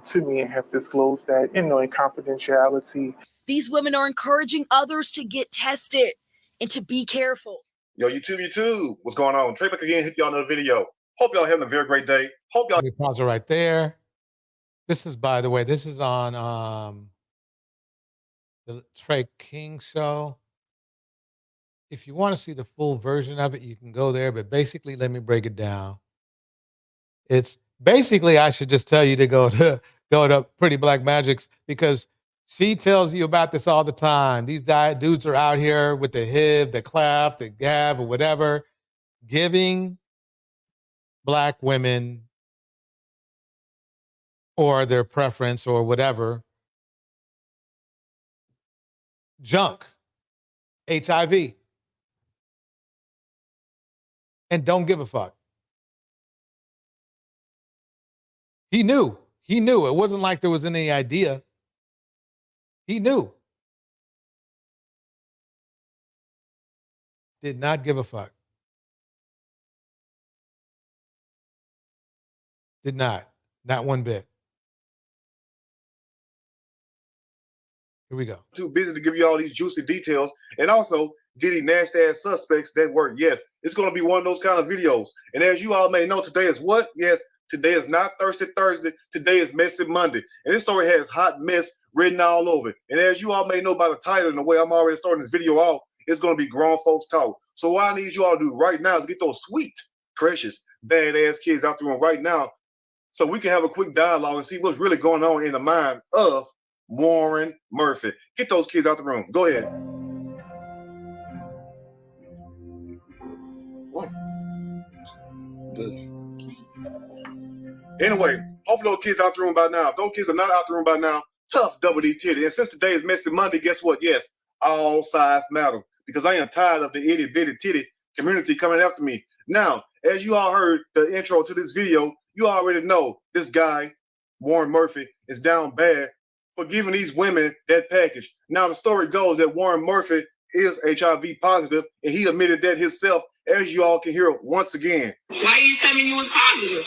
to me and have disclosed that, in confidentiality. These women are encouraging others to get tested and to be careful. Yo, YouTube, what's going on? Trey back again, hit y'all another video. Hope y'all having a very great day. Hope y'all. Let me pause it right there. This is, by the way, this is on the Trey King show. If you want to see the full version of it, you can go there. But basically, let me break it down. It's basically, I should just tell you to go to Pretty Black Magics, because she tells you about this all the time. These dudes are out here with the HIV, the clap, the gab, or whatever, giving Black women or their preference or whatever junk, HIV, and don't give a fuck. He knew. It wasn't like there was any idea. He knew. Did not give a fuck. Did not. Not one bit. Here we go. Too busy to give you all these juicy details and also getting nasty ass suspects that work. Yes, it's going to be one of those kind of videos. And as you all may know, today is what? Yes, today is not Thursday. Today is Messy Monday. And this story has hot mess written all over it. And as you all may know by the title and the way I'm already starting this video off, it's going to be grown folks talk. So what I need you all to do right now is get those sweet, precious, badass kids out the room right now so we can have a quick dialogue and see what's really going on in the mind of Warren Murphy. Get those kids out the room. Go ahead. What? Good. Anyway, hopefully those kids out the room by now. If those kids are not out the room by now, tough double D titty. And since today is Messy Monday, guess what? Yes, all sides matter, because I am tired of the itty bitty titty community coming after me. Now, as you all heard the intro to this video, you already know this guy, Warren Murphy, is down bad for giving these women that package. Now, the story goes that Warren Murphy is HIV positive, and he admitted that himself, as you all can hear once again. Why didn't you tell me you was positive?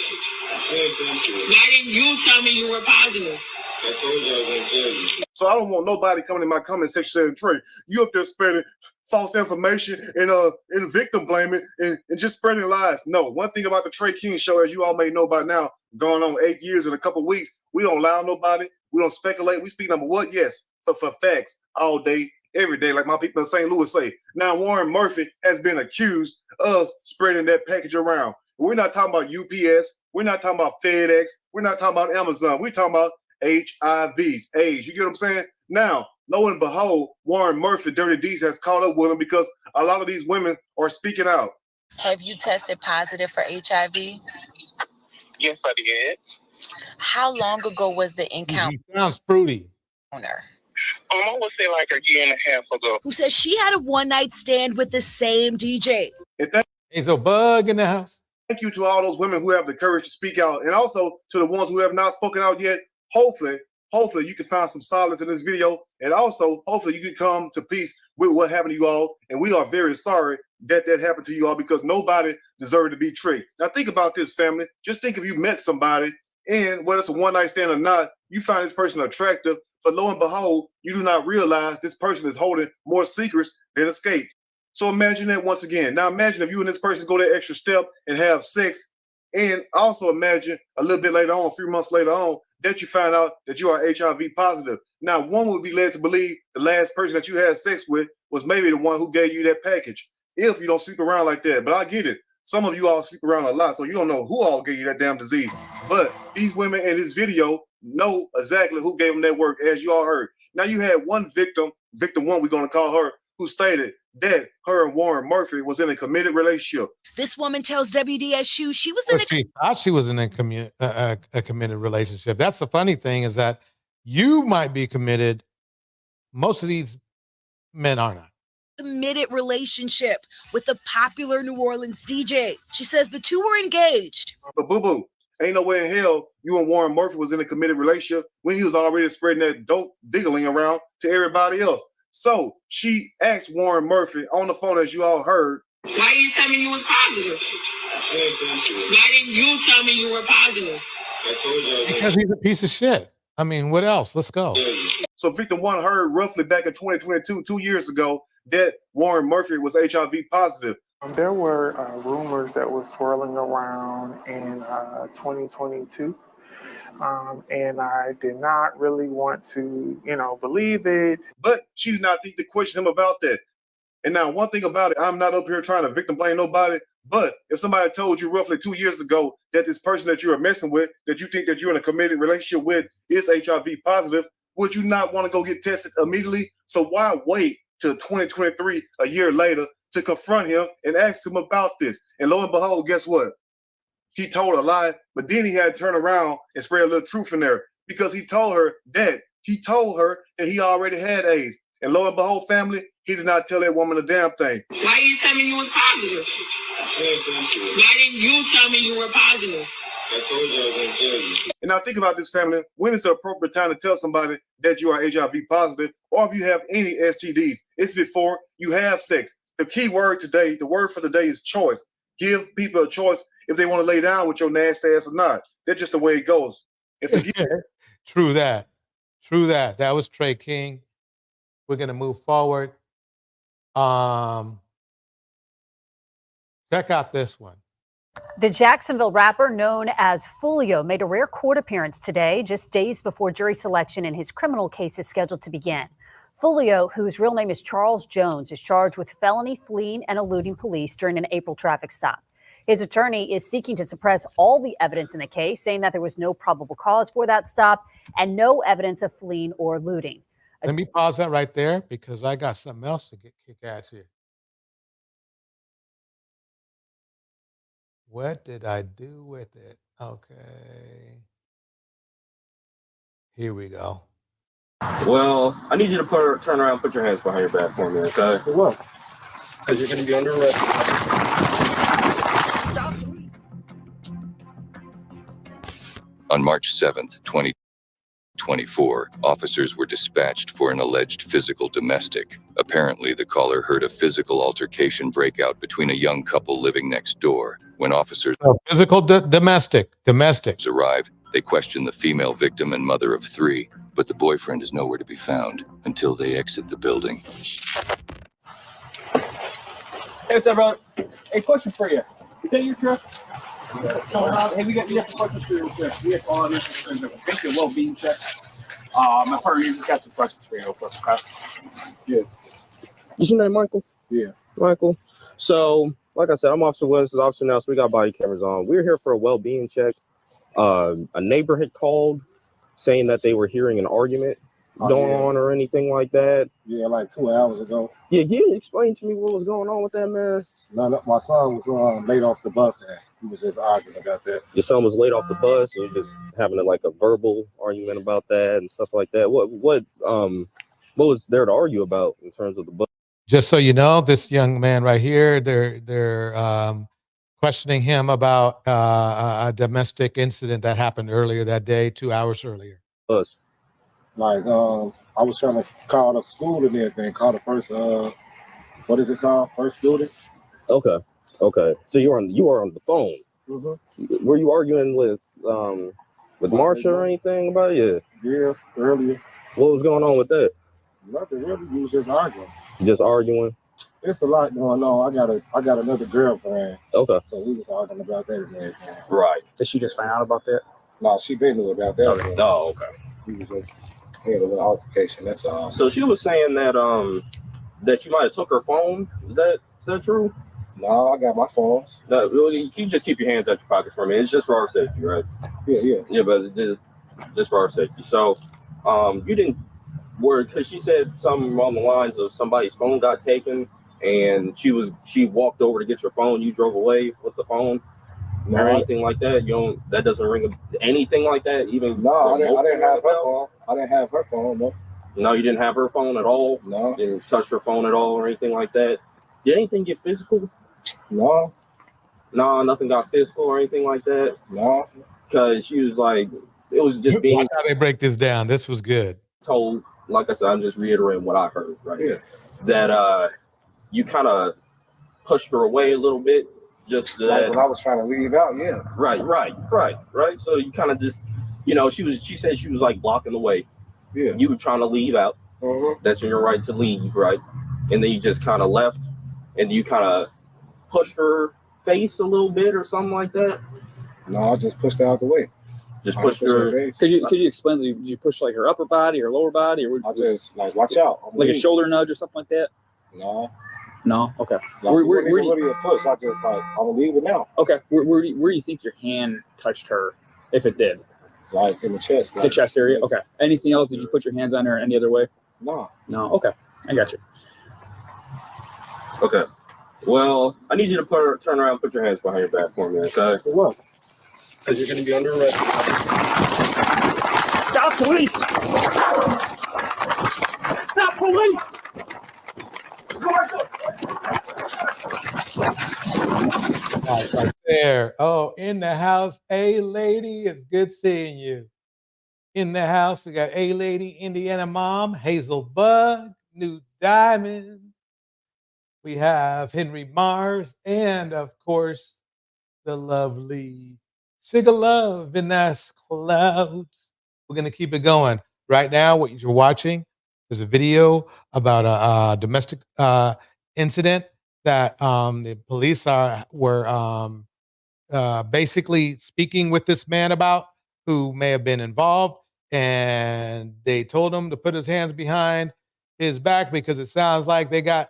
Why didn't you tell me you were positive? I told you I was going to tell you. So I don't want nobody coming in my comment section saying, Trey, you up there spreading false information and victim blaming and just spreading lies. No, one thing about the Trey King show, as you all may know by now, going on 8 years and a couple weeks, we don't lie on nobody. We don't speculate. We speak number what? Yes, for facts all day, every day, like my people in St. Louis say. Now, Warren Murphy has been accused of spreading that package around. We're not talking about UPS. We're not talking about FedEx. We're not talking about Amazon. We're talking about HIVs, AIDS. You get what I'm saying? Now, lo and behold, Warren Murphy, Dirty D's, has caught up with him because a lot of these women are speaking out. Have you tested positive for HIV? Yes, I did. How long ago was the encounter? He sounds fruity. I would say like a year and a half ago. Who says she had a one-night stand with the same DJ. Is a bug in the house? Thank you to all those women who have the courage to speak out, and also to the ones who have not spoken out yet. Hopefully you can find some solace in this video, and also hopefully you can come to peace with what happened to you all. And we are very sorry that happened to you all, because nobody deserved to be tricked. Now think about this, family. Just think if you met somebody, and whether it's a one-night stand or not, you find this person attractive, but lo and behold, you do not realize this person is holding more secrets than escape. So imagine that once again. Now imagine if you and this person go that extra step and have sex, and also imagine a little bit later on, a few months later on, that you find out that you are HIV positive. Now, one would be led to believe the last person that you had sex with was maybe the one who gave you that package, if you don't sleep around like that. But I get it. Some of you all sleep around a lot, so you don't know who all gave you that damn disease. But these women in this video know exactly who gave them that work, as you all heard. Now, you had one victim, victim one, we're going to call her, who stated that her and Warren Murphy was in a committed relationship. This woman tells WDSU she was in She thought she was in a committed relationship. That's the funny thing, is that you might be committed. Most of these men are not. committed relationship with the popular New Orleans DJ. She says the two were engaged. But boo-boo, ain't no way in hell you and Warren Murphy was in a committed relationship when he was already spreading that dope diggling around to everybody else. So she asked Warren Murphy on the phone, as you all heard, why didn't you tell me you was positive? Why didn't you tell me you were positive? I told you. Because he's a piece of shit. I mean, what else? Let's go. So victim one heard roughly back in 2022, 2 years ago, that Warren Murphy was HIV positive. There were rumors that was swirling around in 2022. And I did not really want to, believe it. But she did not think to question him about that. And now, one thing about it, I'm not up here trying to victim blame nobody, but if somebody told you roughly 2 years ago that this person that you are messing with, that you think that you're in a committed relationship with, is HIV positive, would you not want to go get tested immediately? So why wait till 2023, a year later, to confront him and ask him about this? And lo and behold, guess what? He told a lie, but then he had to turn around and spread a little truth in there, because he told her that he already had AIDS. And lo and behold, family, he did not tell that woman a damn thing. Why didn't you tell me you was positive? Why didn't you tell me you were positive? I told you I was going to tell you. And now think about this, family. When is the appropriate time to tell somebody that you are HIV positive, or if you have any STDs? It's before you have sex. The key word today, the word for the day is choice. Give people a choice if they want to lay down with your nasty ass or not. That's just the way it goes. True that. True that. That was Trey King. We're going to move forward. Check out this one. The Jacksonville rapper known as Julio made a rare court appearance today, just days before jury selection in his criminal case is scheduled to begin. Julio, whose real name is Charles Jones, is charged with felony fleeing and eluding police during an April traffic stop. His attorney is seeking to suppress all the evidence in the case, saying that there was no probable cause for that stop and no evidence of fleeing or eluding. Let me pause that right there, because I got something else to kick at you. What did I do with it? Okay. Here we go. Well, I need you to turn around and put your hands behind your back for me, okay? For what? Because you're going to be under arrest. On March 7th, 2024, officers were dispatched for an alleged physical domestic. Apparently, the caller heard a physical altercation break out between a young couple living next door. When officers physical domestic arrive, they question the female victim and mother of three, but the boyfriend is nowhere to be found until they exit the building. Hey, what's up, brother? Hey, question for you. Is that your truck? Hey, we got some questions for you. We have all this in the basic well-being check. My partner just got some questions for you real quick, okay? Yeah. Is your name Michael? Yeah. Michael. So, like I said, I'm Officer Williams, Officer now, so we got body cameras on. We're here for a well-being check. A neighbor had called saying that they were hearing an argument going on or anything like that. Yeah, like 2 hours ago. Yeah, explain to me what was going on with that, man. No, my son was late off the bus and he was just arguing about that. Your son was late off the bus and you're just having a verbal argument about that and stuff like that. What was there to argue about in terms of the bus? Just so you know, this young man right here, they're questioning him about a domestic incident that happened earlier that day, 2 hours earlier. Bus. Like, I was trying to call the school and everything, call the first, what is it called? First student. Okay. So you were on the phone. Mm-hmm. Were you arguing with Marsha or anything about it? Yeah, earlier. What was going on with that? Nothing really. We was just arguing. Just arguing? It's a lot going on. I got another girlfriend. Okay. So we was arguing about that and everything. Right. Did she just find out about that? No, she been knew about that. Okay. Oh, okay. We was just had a little altercation. That's all. So she was saying that that you might have took her phone. Is that true? No, I got my phones. No, really, you just keep your hands out your pockets for me. It's just for our safety, right? Yeah, but it's just for our safety. So, you didn't worry because she said something along the lines of somebody's phone got taken, and she walked over to get your phone. You drove away with the phone, or anything like that. You don't. That doesn't ring anything like that. Even no, I didn't have her phone. I didn't have her phone. No. No, you didn't have her phone at all. No. Didn't touch her phone at all or anything like that. Did anything get physical? No. No, nothing got physical or anything like that. No. Because she was like, it was just being. Watch how they break this down. This was good. Told, like I said, I'm just reiterating what I heard, right? Yeah. That you kind of pushed her away a little bit, just like when I was trying to leave out. Yeah. Right. So you kind of just, she said she was like blocking the way. Yeah. You were trying to leave out. Mm-hmm. That's your right to leave, right? And then you just kind of left, and you kind of pushed her face a little bit or something like that. No, I just pushed her out the way. Just pushed her face. Could you explain? Did you push like her upper body or lower body, or I just like watch out, like a shoulder nudge or something like that? No. Okay. Like, where do you push? I just like I'm gonna leave it now. Okay. Where do you think your hand touched her, if it did? Like in the chest. The chest area. Okay. Anything else? Did you put your hands on her any other way? No. Okay. I got you. Okay. Well, I need you to turn around and put your hands behind your back for me, okay? For what? Because you're going to be under arrest. Stop, police! Stop, police! Right there. Oh, in the house, A Lady. It's good seeing you. In the house, we got A Lady, Indiana Mom, Hazel Bug, New Diamond. We have Henry Mars, and of course, the lovely Sugar Love in that's clouds. We're gonna keep it going. Right now, what you're watching is a video about a domestic incident that the police were basically speaking with this man about, who may have been involved, and they told him to put his hands behind his back because it sounds like they got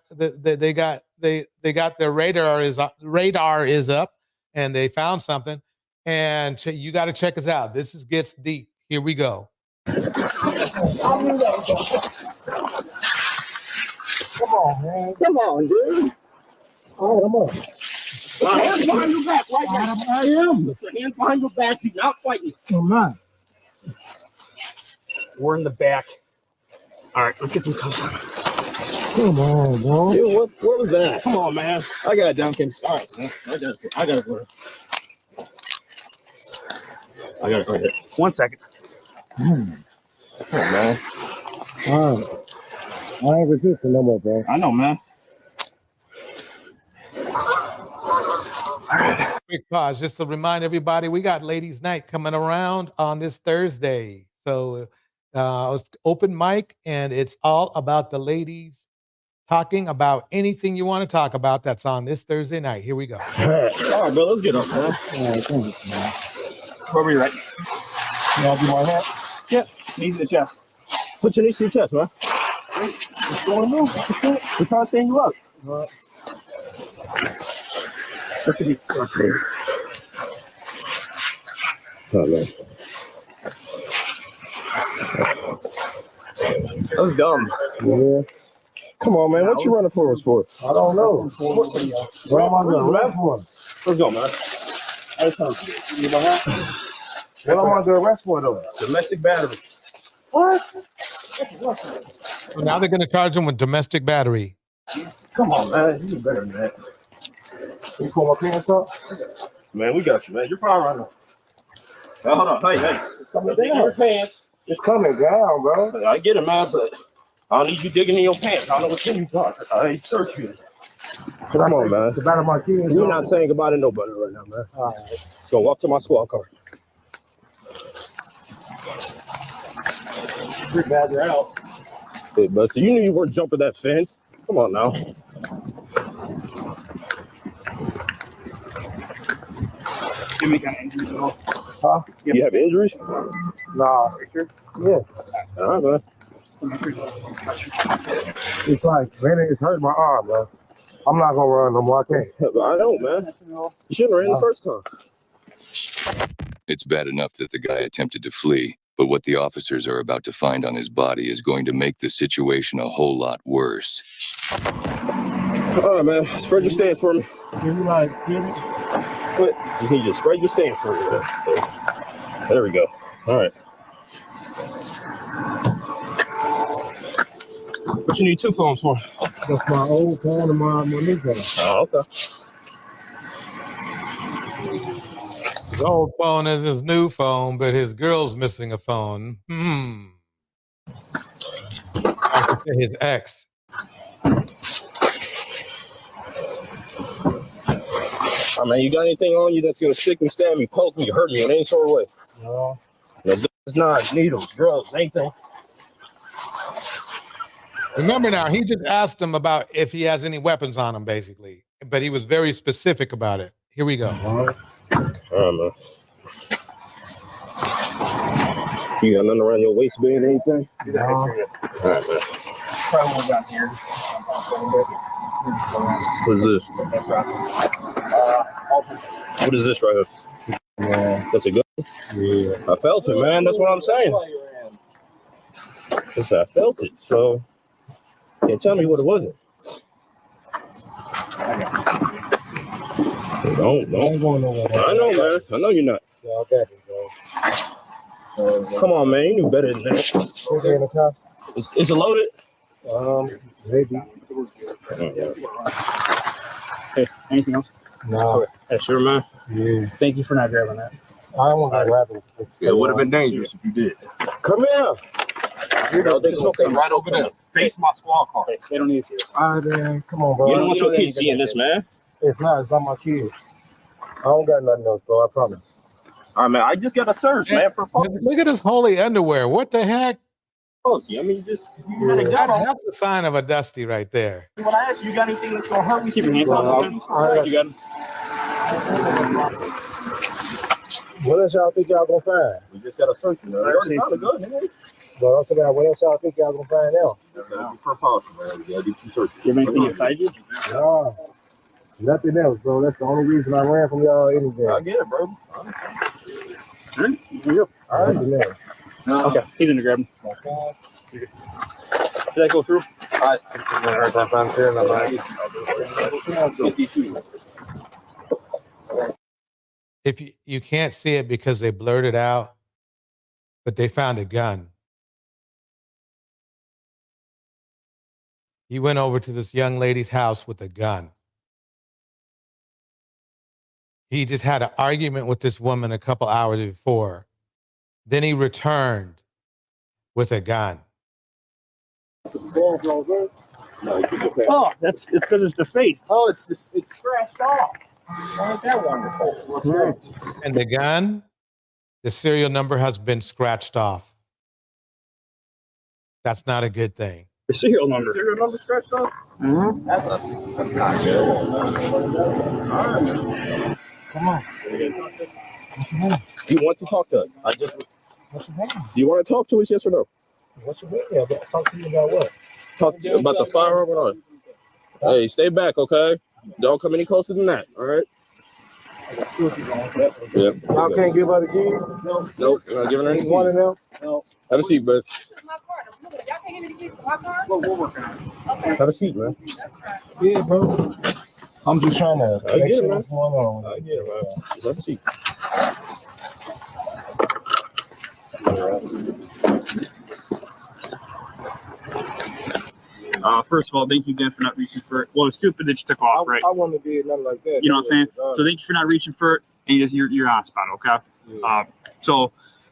their radar is up, and they found something. And you got to check us out. This gets deep. Here we go. Come on, man. Come on, dude. Oh, come on. My hands behind your back right now. I am. Put your hands behind your back. You're not fighting. I'm not. We're in the back. All right, let's get some cuffs on. Come on, bro. Dude, what was that? Come on, man. I got it, Duncan. All right, man. I got it. I got it right here. 1 second. Come on, man. All right. I ain't resisting no more, bro. I know, man. All right. Quick pause just to remind everybody, we got Ladies Night coming around on this Thursday. So it's open mic, and it's all about the ladies talking about anything you want to talk about. That's on this Thursday night. Here we go. All right, bro. Let's get up, man. All right, thanks, man. Where we at? You want to do my hand? Yeah. Knees to the chest. Put your knees to your chest, man. What's going on? We're trying to stand you up. All right. Look at these cuts here. Oh, man. That was dumb. Yeah. Come on, man. What you running for us for? I don't know. What am I going to run for? Let's go, man. What am I going to arrest for, though? Domestic battery. What? So now they're going to charge them with domestic battery. Come on, man. You better than that. Can you pull my pants up? Man, we got you, man. You're fine right now. Hold on. Hey. It's coming Dig in your down. pants. It's coming down, bro. I get it, man, but I don't need you digging in your pants. I don't know what you got. I ain't search you. Come on, man. It's about my kids. We're not saying goodbye to nobody right now, man. All right. So walk to my squad car. Pretty bad, you're out. Hey, Buster, you knew you weren't jumping that fence. Come on now. You make any injuries at all? Huh? You have injuries? Nah. Sure? Yeah. All right, man. It's like, man, it's hurt my arm, man. I'm not gonna run no more. I can't. I know, man. You shouldn't have ran the first time. It's bad enough that the guy attempted to flee, but what the officers are about to find on his body is going to make the situation a whole lot worse. All right, man. Spread your stance for me. Can you like skin it? What? Just need you to spread your stance for me. There we go. All right. What you need 2 phones for? That's my old phone and my new phone. Oh, okay. His old phone is his new phone, but his girl's missing a phone. I could say his ex. I mean, you got anything on you that's gonna stick me, stab me, poke me, hurt me in any sort of way? No. No, it's not needles, drugs, anything. Remember now, he just asked him about if he has any weapons on him, basically. But he was very specific about it. Here we go. All right, man. You got nothing around your waistband, anything? No. All right, man. Probably one down here. What is this? What is this right here? Yeah. That's a gun? Yeah. I felt it, man. That's what I'm saying. Yes, I felt it. So, can't tell me what it wasn't. Don't. I ain't going nowhere. I know, man. I know you're not. Yeah, I got it, bro. Come on, man. You knew better than that. Is it in the car? Is it loaded? Maybe. Hey, anything else? No. Hey, sure, man. Yeah. Thank you for not grabbing that. I don't want to grab it. It would have been dangerous if you did. Come here. There's something right over there. Face my squad car. Hey, they don't need to see this. All right, man. Come on, bro. You don't want your kids seeing this, man. It's not my kids. I don't got nothing else, bro. I promise. All right, man. I just got a search, man. For Look at his holy underwear. What the heck? pussy. I mean, just you got a gun That's on. the sign of a dusty right there. When I ask you, you got anything that's gonna hurt me? Keep your hands off the gun. You got it. What else y'all think y'all gonna find? We just got a search. You know, we already found a gun, didn't we? But I'm talking about what else y'all think y'all gonna find now? That'd be precaution, man. We gotta do some searches. You have anything inside you? No, nothing else, bro. That's the only reason I ran from y'all anything. I get it, bro. All right, Okay, he's in the grab. Did that go through? If you can't see it because they blurred it out, but they found a gun. He went over to this young lady's house with a gun. He just had an argument with this woman a couple hours before. Then he returned with a gun. Oh, it's because it's defaced. Oh, it's scratched off. Ain't that wonderful? And the gun, the serial number has been scratched off. That's not a good thing. The serial number. The serial number scratched off? Mm-hmm. That's not good. All right. Come on. You want to talk to us? What's your name? Do you want to talk to us, yes or no? What's your name? Talk to you about what? Talk to you about the firearm or not? Hey, stay back, okay? Don't come any closer than that, all right? Yep. Y'all can't give her the keys? Nope, you're not giving her any keys. One of them? No. Have a seat, bud. Y'all can't give me the keys to my car? We're working on it. Have a seat, man. Yeah, bro. I'm just trying to I make get it, sure man. what's going on. I get it, man. Just have a seat. First of all, thank you again for not reaching for it. Well, it's stupid that you took off, right? I wouldn't have did nothing like that. You know what I'm saying? So thank you for not reaching for it, and you're on spot, okay? Yeah. So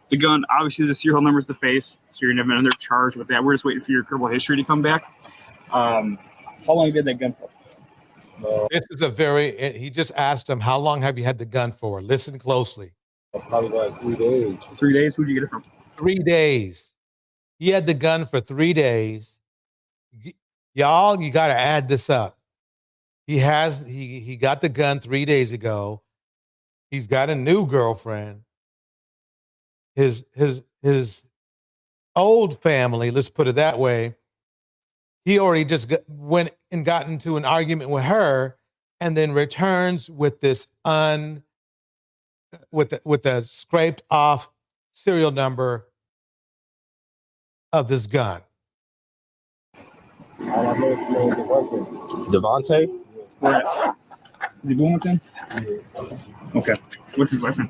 the gun, obviously the serial number is the face, so you're never under charge with that. We're just waiting for your criminal history to come back. How long have you had that gun for? This is he just asked him, how long have you had the gun for? Listen closely. Probably like 3 days. 3 days? Who'd you get it from? 3 days. He had the gun for 3 days. Y'all, you got to add this up. He got the gun 3 days ago. He's got a new girlfriend. His old family, let's put it that way, he already just went and got into an argument with her, and then returns with this with the scraped off serial number of this gun. All I know is Devontae? Right. Is he Bloomington? Okay. What's his last name?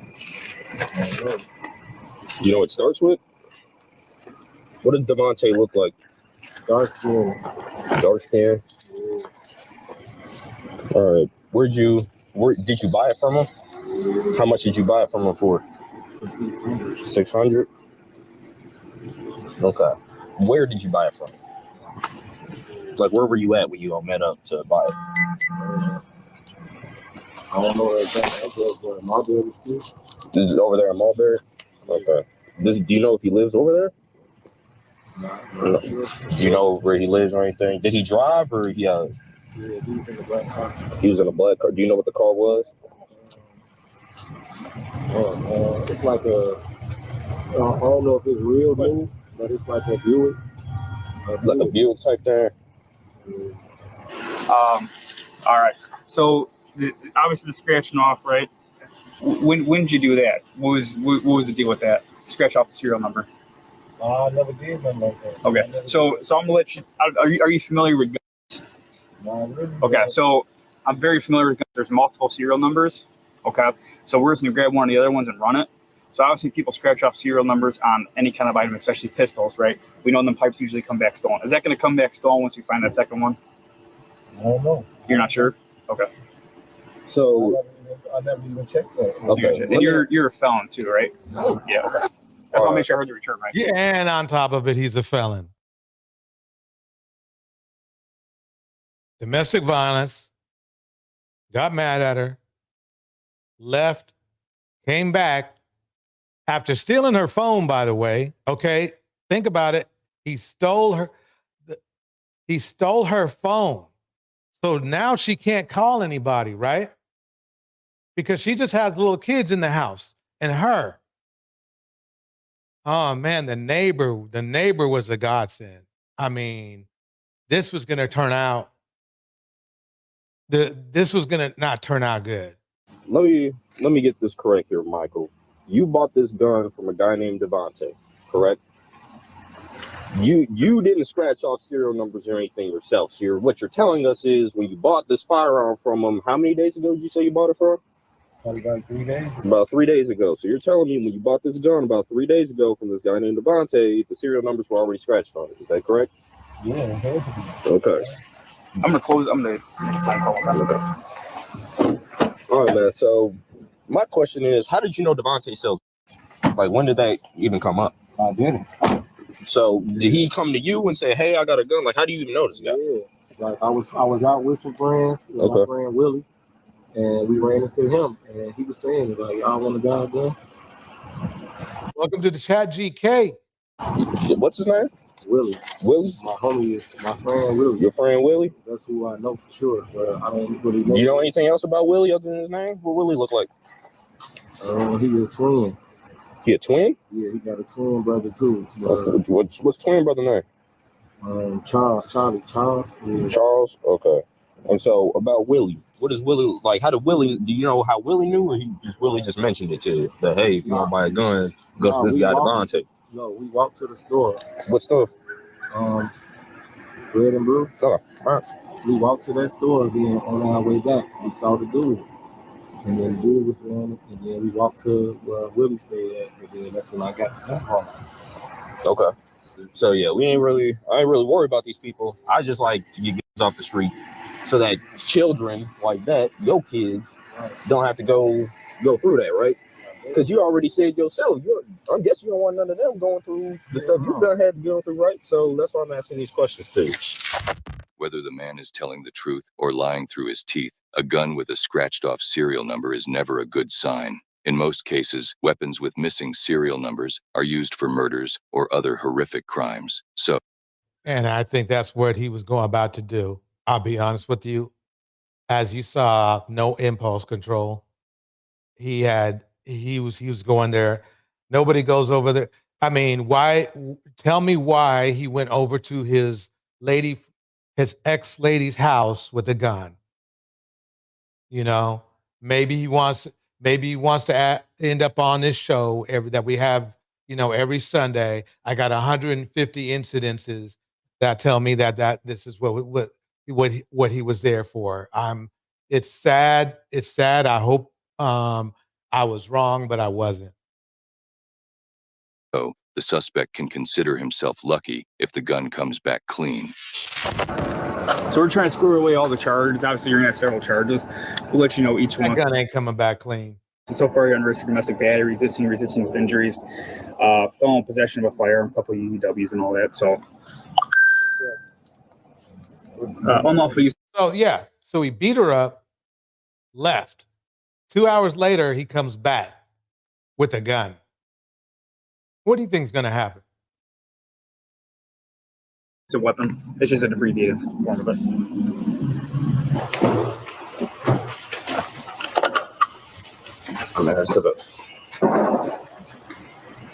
Do you know what it starts with? What does Devontae look like? Dark skin. Dark skin? All right. Where did you buy it from him? How much did you buy it from him for? 600. Okay. Where did you buy it from? Like, where were you at when you all met up to buy it? I don't know exactly. That's Mulberry Street. Is it over there in Mulberry? Okay. Do you know if he lives over there? No. Do you know where he lives or anything? Did he drive or Yeah, he was in the black car. He was in a black car. Do you know what the car was? It's like I don't know if it's real new, but it's like a Buick. Like a Buick type thing? All right. So obviously the scratching off, right? When did you do that? What was the deal with that? Scratch off the serial number. I never did nothing like that. Okay. So I'm gonna let you. Are you familiar with guns? No, really. Okay. So I'm very familiar with guns. There's multiple serial numbers. Okay. So we're just gonna grab one of the other ones and run it. So obviously people scratch off serial numbers on any kind of item, especially pistols, right? We know them pipes usually come back stolen. Is that going to come back stolen once you find that second one? I don't know. You're not sure? Okay. So I never even checked that. Okay. And you're a felon too, right? Yeah. Okay. That's why I make sure I heard the return right. Yeah, and on top of it, he's a felon. Domestic violence, got mad at her, left, came back after stealing her phone, by the way. Okay, think about it. He stole her phone. So now she can't call anybody, right? Because she just has little kids in the house and her. Oh man, the neighbor was a godsend. I mean, this was going to turn out, this was going to not turn out good. Let me get this correct here, Michael. You bought this gun from a guy named Devontae, correct? You didn't scratch off serial numbers or anything yourself. So what you're telling us is when you bought this firearm from him, how many days ago did you say you bought it from? About 3 days. About 3 days ago. So you're telling me when you bought this gun about 3 days ago from this guy named Devontae, the serial numbers were already scratched on it. Is that correct? Yeah. Okay. I'm gonna close. I'm gonna phone call. Okay. All right, man. So my question is, how did you know Devontae sells? Like, when did that even come up? I didn't. So did he come to you and say, "Hey, I got a gun"? Like, how do you even know this guy? Yeah. Like I was out with some friends, my friend Willie, and we ran into him, and he was saying like, "Y'all want a gun?" Welcome to the chat, GK. What's his name? Willie. Willie? My homie is my friend Willie. Your friend Willie? That's who I know for sure, but I don't really know. Do you know anything else about Willie other than his name? What Willie look like? He was a twin. He a twin? Yeah, he got a twin brother too. What's twin brother name? Charles. Yeah. Charles? Okay. And so about Willie, what is Willie like? How did Willie? Do you know how Willie knew, or Willie just mentioned it to you that hey, if you want to buy a gun, go to this guy Devontae? No, we walked to the store. What store? Red and Blue. Oh, all right. We walked to that store, then on our way back, we saw the dude. And then the dude was on it, and then we walked to where Willie stayed at, and then that's when I got the phone call. Okay. So yeah, I ain't really worried about these people. I just like to get guns off the street so that children like that, your kids, don't have to go through that, right? Because you already said yourself, I guess you don't want none of them going through the stuff you done had to go through, right? So that's why I'm asking these questions too. Whether the man is telling the truth or lying through his teeth, a gun with a scratched off serial number is never a good sign. In most cases, weapons with missing serial numbers are used for murders or other horrific crimes. So, And I think that's what he was going about to do. I'll be honest with you. As you saw, no impulse control. He was going there. Nobody goes over there. I mean, why? Tell me why he went over to his ex-lady's house with a gun. You know, maybe he wants to end up on this show that we have, every Sunday. I got 150 incidences that tell me that this is what he was there for. It's sad. It's sad. I hope I was wrong, but I wasn't. the suspect can consider himself lucky if the gun comes back clean. So we're trying to square away all the charges. Obviously, you're going to have several charges. We'll let you know each one. That gun ain't coming back clean. So far, you're on risk for domestic battery, resisting with injuries, felon possession of a firearm, a couple of UUWs and all that. So, unlawful use. So yeah, so he beat her up, left. 2 hours later, he comes back with a gun. What do you think is going to happen? It's a weapon. It's just an abbreviated form of it. I'm gonna step up.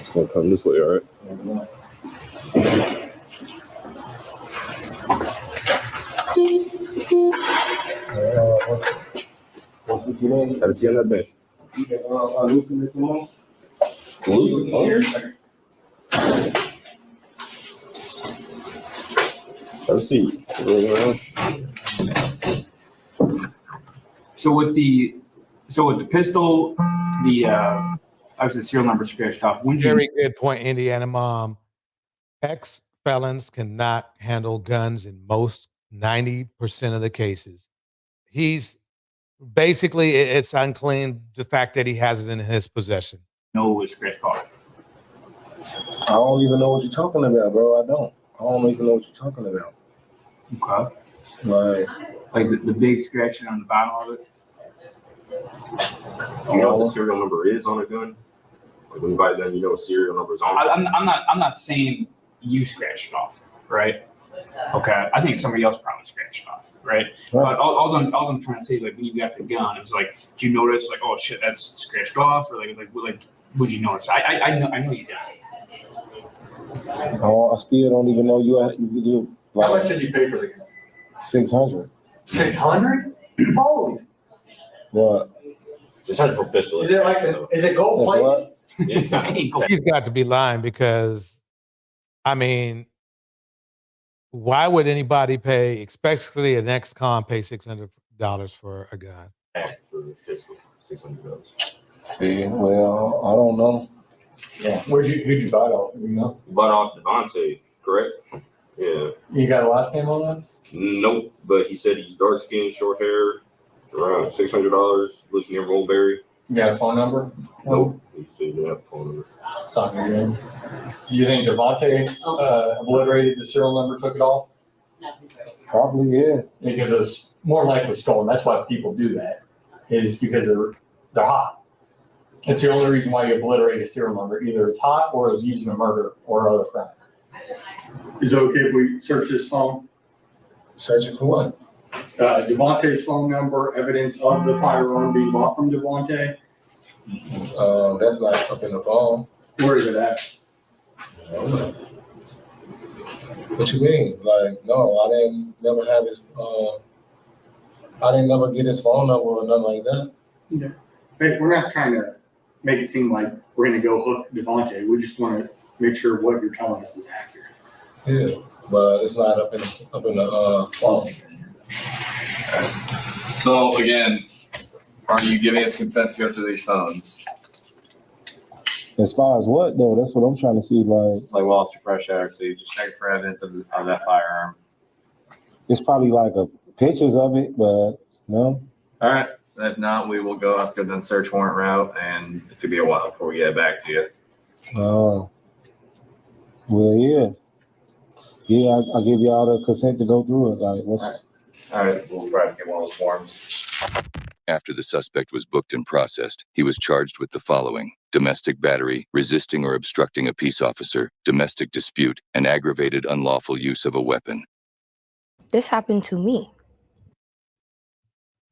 It's gonna come this way, all right? Gotta see on that bench. Loosen this one. Loosen? Have a seat. So with the pistol, obviously the serial number scratched off. Very good point, Indiana mom. Ex-felons cannot handle guns in most 90% of the cases. He's basically, it's unclean, the fact that he has it in his possession. No, it's scratched off. I don't even know what you're talking about, bro. I don't even know what you're talking about. Okay. Like the big scratching on the bottom of it. Do you know what the serial number is on a gun? Like when you buy a gun, you know what serial number is on it? I'm not saying you scratched it off, right? Okay. I think somebody else probably scratched it off, right? But all I'm trying to say is like when you got the gun, it's like, did you notice like, oh shit, that's scratched off, or like would you notice? I know you did. Oh, I still don't even know you do. Like, how much did you pay for the gun? $600. 600? Holy! What? $600 for a pistol. Is it like is it gold plate? He's got to be lying because, I mean, why would anybody pay, especially an ex-con, pay $600 for a gun? Asked for a pistol, $600. See, well, I don't know. Yeah. Who'd you buy it off? You know? You bought off Devontae, correct? Yeah. You got a last name on that? Nope, but he said he's dark skinned, short hair. It's around $600. Lives near Rollberry. You got a phone number? Nope. He said he didn't have a phone number. It's not very good. Do you think Devontae obliterated the serial number, took it off? Probably, yeah. Because it's more likely stolen. That's why people do that, is because they're hot. It's the only reason why you obliterate a serial number. Either it's hot or it's used in a murder or other crime. Is it okay if we search his phone? Search it for what? Devontae's phone number, evidence of the firearm being bought from Devontae. That's not up in the phone. Where is it at? What you mean? Like, no, I didn't never have his. I didn't never get his phone number or nothing like that. Yeah. Hey, we're not trying to make it seem like we're going to go hook Devontae. We just want to make sure what you're telling us is accurate. Yeah, but it's not up in the phone. So again, are you giving us consent to go through these phones? As far as what though? That's what I'm trying to see. Like, it's like, well, it's your fresh air, so you just check for evidence of that firearm. It's probably like pictures of it, but no. All right. If not, we will go after the search warrant route, and it could be a while before we get back to you. Oh. Well, yeah. Yeah, I give y'all the consent to go through it. Like, what's... All right. We'll try to get one of those forms. After the suspect was booked and processed, he was charged with the following: domestic battery, resisting or obstructing a peace officer, domestic dispute, and aggravated unlawful use of a weapon. This happened to me.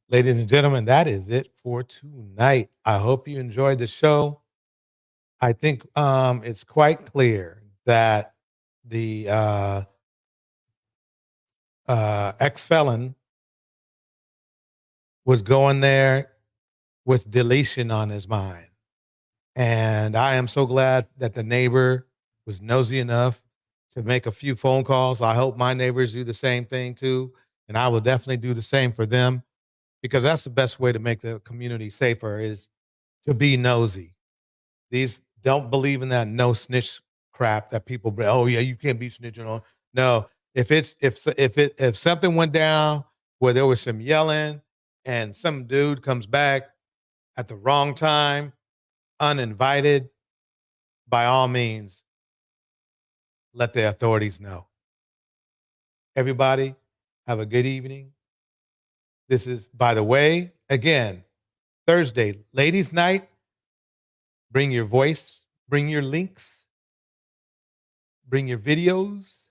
Ladies and gentlemen, that is it for tonight. I hope you enjoyed the show. I think it's quite clear that the ex-felon was going there with deletion on his mind. And I am so glad that the neighbor was nosy enough to make a few phone calls. I hope my neighbors do the same thing too. And I will definitely do the same for them, because that's the best way to make the community safer, is to be nosy. These don't believe in that no snitch crap that people bring. Oh yeah, you can't be snitching on. No, if something went down where there was some yelling and some dude comes back at the wrong time, uninvited, by all means, let the authorities know. Everybody, have a good evening. This is, by the way, again, Thursday, ladies' night. Bring your voice, bring your links, bring your videos.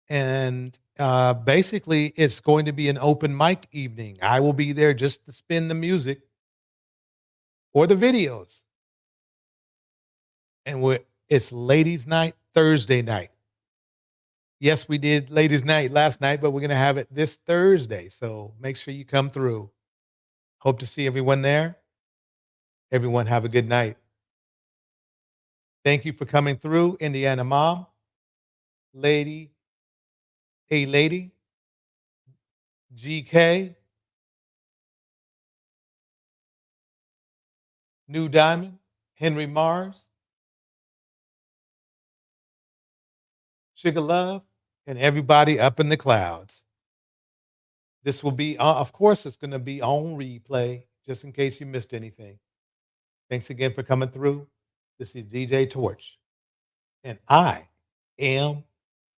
And basically, it's going to be an open mic evening. I will be there just to spin the music or the videos. And it's ladies' night, Thursday night. Yes, we did ladies' night last night, but we're going to have it this Thursday. So make sure you come through. Hope to see everyone there. Everyone have a good night. Thank you for coming through, Indiana Mom, Lady, A-Lady, GK, New Diamond, Henry Mars, Sugar Love, and everybody up in the clouds. This will be, of course, it's going to be on replay, just in case you missed anything. Thanks again for coming through. This is DJ Torch, and I am